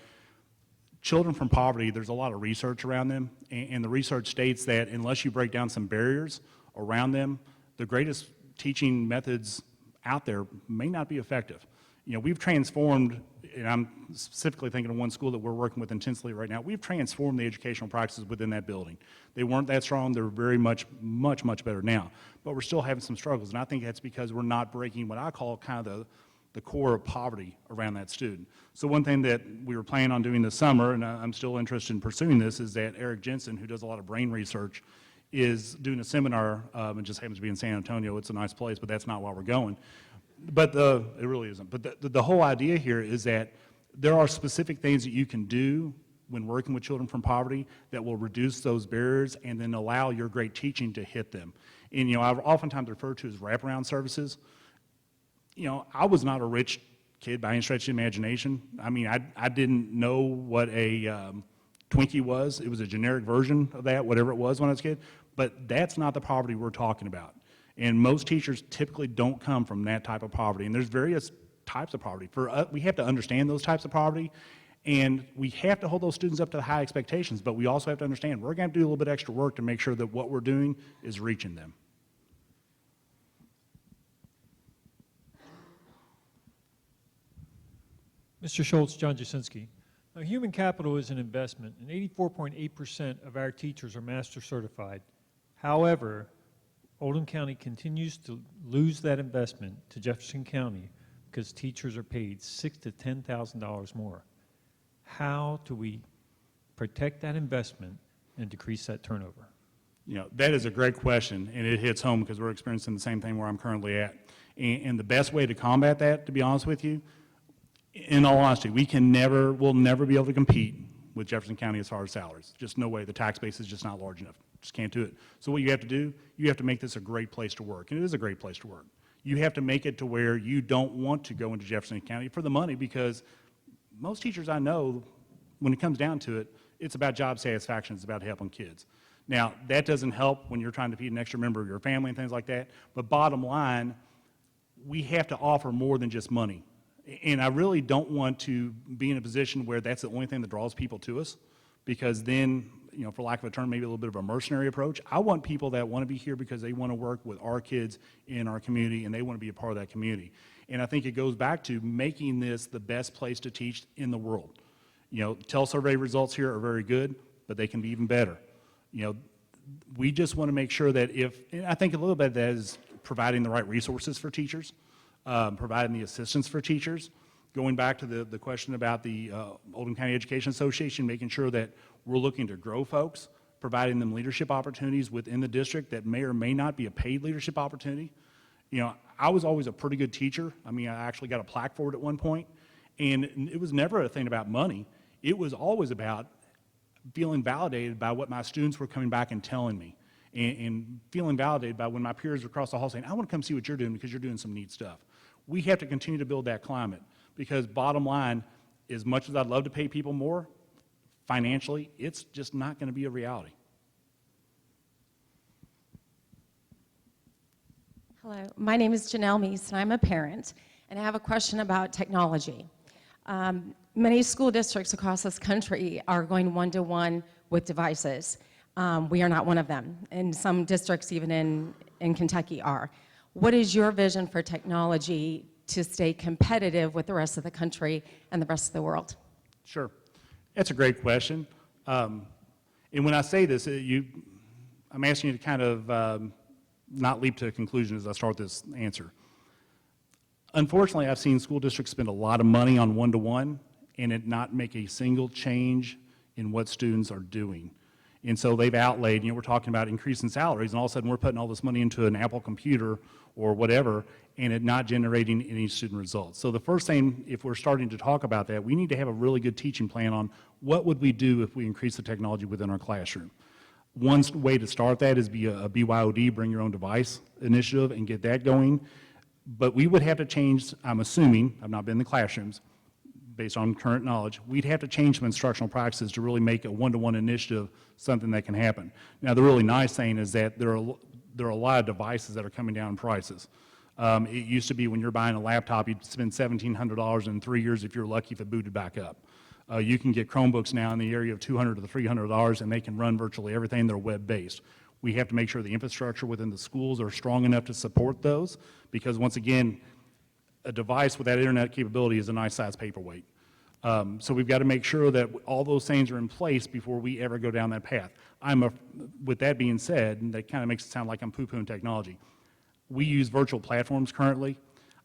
children from poverty, there's a lot of research around them. And the research states that unless you break down some barriers around them, the greatest teaching methods out there may not be effective. We've transformed, and I'm specifically thinking of one school that we're working with intensely right now, we've transformed the educational practices within that building. They weren't that strong. They're very much better now. But we're still having some struggles, and I think that's because we're not breaking what I call kind of the core of poverty around that student. So one thing that we were planning on doing this summer, and I'm still interested in pursuing this, is that Eric Jensen, who does a lot of brain research, is doing a seminar. It just happens to be in San Antonio. It's a nice place, but that's not why we're going. But it really isn't. But the whole idea here is that there are specific things that you can do when working with children from poverty that will reduce those barriers and then allow your great teaching to hit them. And I've oftentimes referred to as wraparound services. I was not a rich kid by any stretch of the imagination. I mean, I didn't know what a Twinkie was. It was a generic version of that, whatever it was when I was a kid. But that's not the poverty we're talking about. And most teachers typically don't come from that type of poverty. And there's various types of poverty. For us, we have to understand those types of poverty, and we have to hold those students up to high expectations. But we also have to understand we're going to have to do a little bit extra work to make sure that what we're doing is reaching them. Mr. Schultz, John Jasinski. Now, human capital is an investment, and 84.8% of our teachers are master certified. However, Oldham County continues to lose that investment to Jefferson County because teachers are paid $6,000 to $10,000 more. How do we protect that investment and decrease that turnover? That is a great question, and it hits home because we're experiencing the same thing where I'm currently at. And the best way to combat that, to be honest with you, in all honesty, we'll never be able to compete with Jefferson County as far as salaries. Just no way. The tax base is just not large enough. Just can't do it. So what you have to do, you have to make this a great place to work. And it is a great place to work. You have to make it to where you don't want to go into Jefferson County for the money, because most teachers I know, when it comes down to it, it's about job satisfaction. It's about helping kids. Now, that doesn't help when you're trying to feed an extra member of your family and things like that. But bottom line, we have to offer more than just money. And I really don't want to be in a position where that's the only thing that draws people to us, because then, for lack of a term, maybe a little bit of a mercenary approach. I want people that want to be here because they want to work with our kids in our community and they want to be a part of that community. And I think it goes back to making this the best place to teach in the world. Telesurvey results here are very good, but they can be even better. We just want to make sure that and I think a little bit of that is providing the right resources for teachers, providing the assistance for teachers. Going back to the question about the Oldham County Education Association, making sure that we're looking to grow folks, providing them leadership opportunities within the district that may or may not be a paid leadership opportunity. I was always a pretty good teacher. I mean, I actually got a plaque for it at one point, and it was never a thing about money. It was always about feeling validated by what my students were coming back and telling me, and feeling validated by when my peers were across the hall saying, I want to come see what you're doing because you're doing some neat stuff. We have to continue to build that climate, because bottom line, as much as I'd love to pay people more, financially, it's just not going to be a reality. Hello, my name is Janelle Meese, and I'm a parent, and I have a question about technology. Many school districts across this country are going one-to-one with devices. We are not one of them, and some districts even in Kentucky are. What is your vision for technology to stay competitive with the rest of the country and the rest of the world? Sure. That's a great question. And when I say this, I'm asking you to kind of not leap to a conclusion as I start this answer. Unfortunately, I've seen school districts spend a lot of money on one-to-one and it not make a single change in what students are doing. And so they've outlaid, we're talking about increasing salaries, and all of a sudden we're putting all this money into an Apple computer or whatever, and it not generating any student results. So the first thing, if we're starting to talk about that, we need to have a really good teaching plan on what would we do if we increase the technology within our classroom. One way to start that is be a BYOD, bring your own device initiative, and get that going. But we would have to change, I'm assuming, I've not been in the classrooms, based on current knowledge, we'd have to change some instructional practices to really make a one-to-one initiative something that can happen. Now, the really nice thing is that there are a lot of devices that are coming down in prices. It used to be when you're buying a laptop, you'd spend $1,700 in 3 years if you're lucky if it booted back up. You can get Chromebooks now in the area of $200 to $300, and they can run virtually everything. They're web-based. We have to make sure the infrastructure within the schools are strong enough to support those, because once again, a device with that internet capability is a nice size paperweight. So we've got to make sure that all those things are in place before we ever go down that path. With that being said, and that kind of makes it sound like I'm poo-pooing technology, we use virtual platforms currently.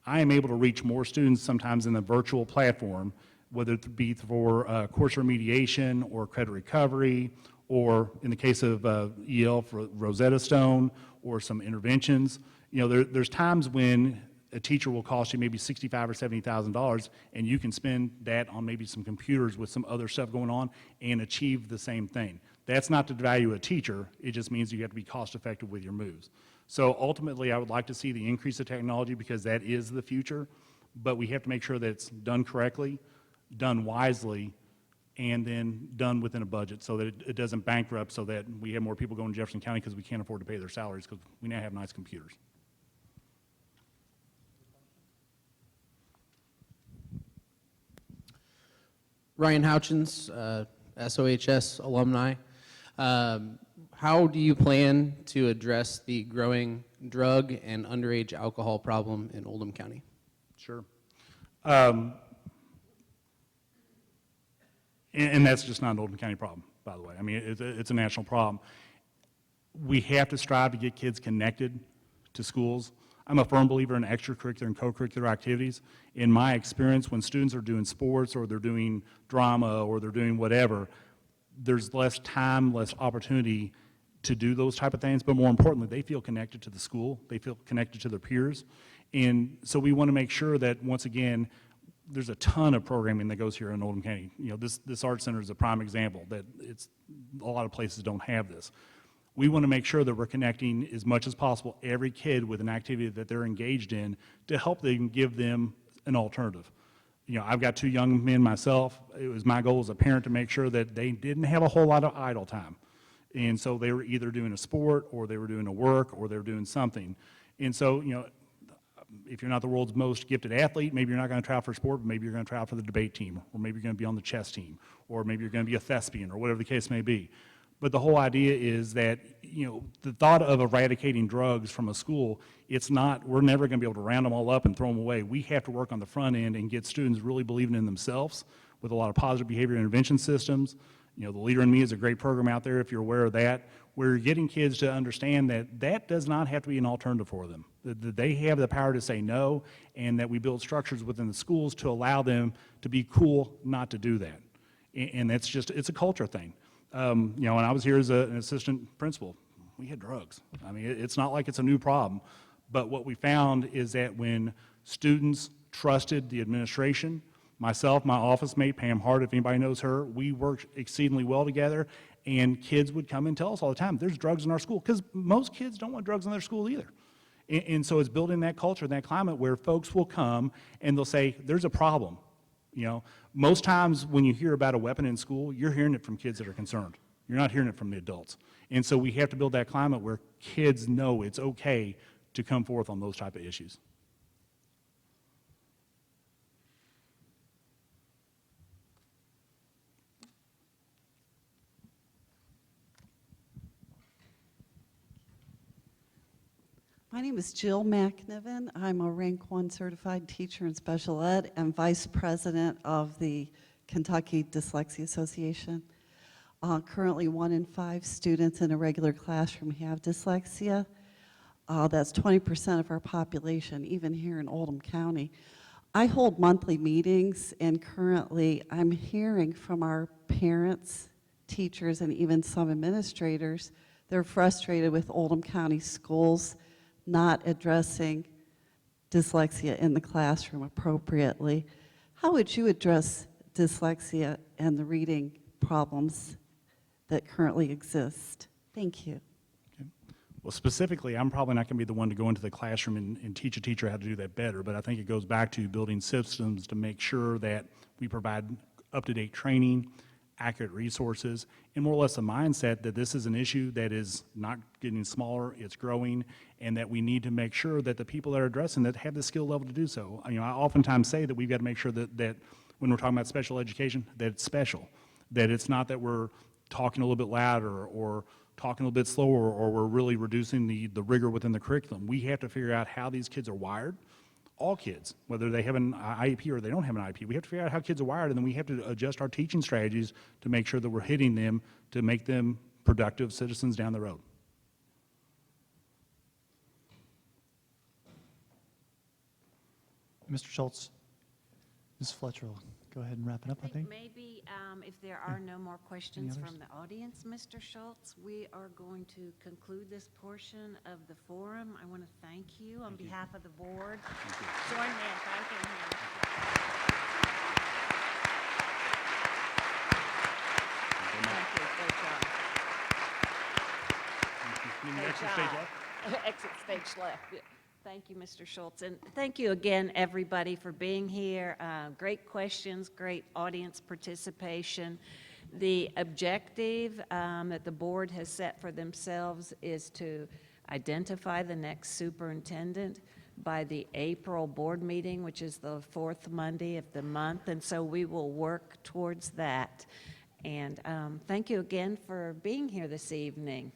I am able to reach more students sometimes in the virtual platform, whether it be for course remediation or credit recovery, or in the case of EL for Rosetta Stone, or some interventions. There's times when a teacher will cost you maybe $65,000 or $70,000, and you can spend that on maybe some computers with some other stuff going on and achieve the same thing. That's not to devalue a teacher, it just means you have to be cost effective with your moves. So ultimately, I would like to see the increase of technology, because that is the future, but we have to make sure that it's done correctly, done wisely, and then done within a budget so that it doesn't bankrupt, so that we have more people going to Jefferson County because we can't afford to pay their salaries because we now have nice computers. Ryan Houchins, SOHS alumni. How do you plan to address the growing drug and underage alcohol problem in Oldham County? Sure. And that's just not an Oldham County problem, by the way. I mean, it's a national problem. We have to strive to get kids connected to schools. I'm a firm believer in extracurricular and co-curricular activities. In my experience, when students are doing sports or they're doing drama or they're doing whatever, there's less time, less opportunity to do those type of things, but more importantly, they feel connected to the school, they feel connected to their peers. And so we want to make sure that, once again, there's a ton of programming that goes here in Oldham County. This art center is a prime example that a lot of places don't have this. We want to make sure that we're connecting as much as possible every kid with an activity that they're engaged in to help them, give them an alternative. I've got 2 young men myself. It was my goal as a parent to make sure that they didn't have a whole lot of idle time. And so they were either doing a sport, or they were doing a work, or they were doing something. And so, if you're not the world's most gifted athlete, maybe you're not going to try out for sport, but maybe you're going to try out for the debate team, or maybe you're going to be on the chess team, or maybe you're going to be a thespian, or whatever the case may be. But the whole idea is that, the thought of eradicating drugs from a school, we're never going to be able to round them all up and throw them away. We have to work on the front end and get students really believing in themselves with a lot of positive behavior intervention systems. The Leader in Me is a great program out there, if you're aware of that, where you're getting kids to understand that does not have to be an alternative for them. That they have the power to say no, and that we build structures within the schools to allow them to be cool not to do that. And that's it's a culture thing. When I was here as an assistant principal, we had drugs. I mean, it's not like it's a new problem, but what we found is that when students trusted the administration, Myself, my office mate, Pam Hart, if anybody knows her, we worked exceedingly well together, and kids would come and tell us all the time, there's drugs in our school, because most kids don't want drugs in their school either. And so it's building that culture, that climate where folks will come and they'll say, there's a problem. You know, most times when you hear about a weapon in school, you're hearing it from kids that are concerned. You're not hearing it from the adults. And so we have to build that climate where kids know it's okay to come forth on those type of issues. My name is Jill McNiven. I'm a Rank 1 certified teacher in special ed and vice president of the Kentucky Dyslexia Association. Currently, 1 in 5 students in a regular classroom have dyslexia. That's 20% of our population, even here in Oldham County. I hold monthly meetings, and currently I'm hearing from our parents, teachers, and even some administrators. They're frustrated with Oldham County schools not addressing dyslexia in the classroom appropriately. How would you address dyslexia and the reading problems that currently exist? Thank you. Well, specifically, I'm probably not going to be the one to go into the classroom and teach a teacher how to do that better, but I think it goes back to building systems to make sure that we provide up-to-date training, accurate resources, and more or less a mindset that this is an issue that is not getting smaller, it's growing, and that we need to make sure that the people that are addressing it have the skill level to do so. You know, I oftentimes say that we've got to make sure that when we're talking about special education, that it's special, that it's not that we're talking a little bit louder or talking a little bit slower, or we're really reducing the rigor within the curriculum. We have to figure out how these kids are wired, all kids, whether they have an IEP or they don't have an IEP. We have to figure out how kids are wired, and then we have to adjust our teaching strategies to make sure that we're hitting them to make them productive citizens down the road. Mr. Schultz, Ms. Fletcher will go ahead and wrap it up, I think. Maybe if there are no more questions others? from the audience, Mr. Schultz, we are going to conclude this portion of the forum. I want to thank you on behalf of the board. Join me in thanking him. Thank you. Great job. Great job. Exit stage left. Yeah. Thank you, Mr. Schultz. And thank you again, everybody, for being here. Great questions, great audience participation. The objective that the board has set for themselves is to identify the next superintendent by the April board meeting, which is the 4th Monday of the month. And so we will work towards that. And thank you again for being here this evening.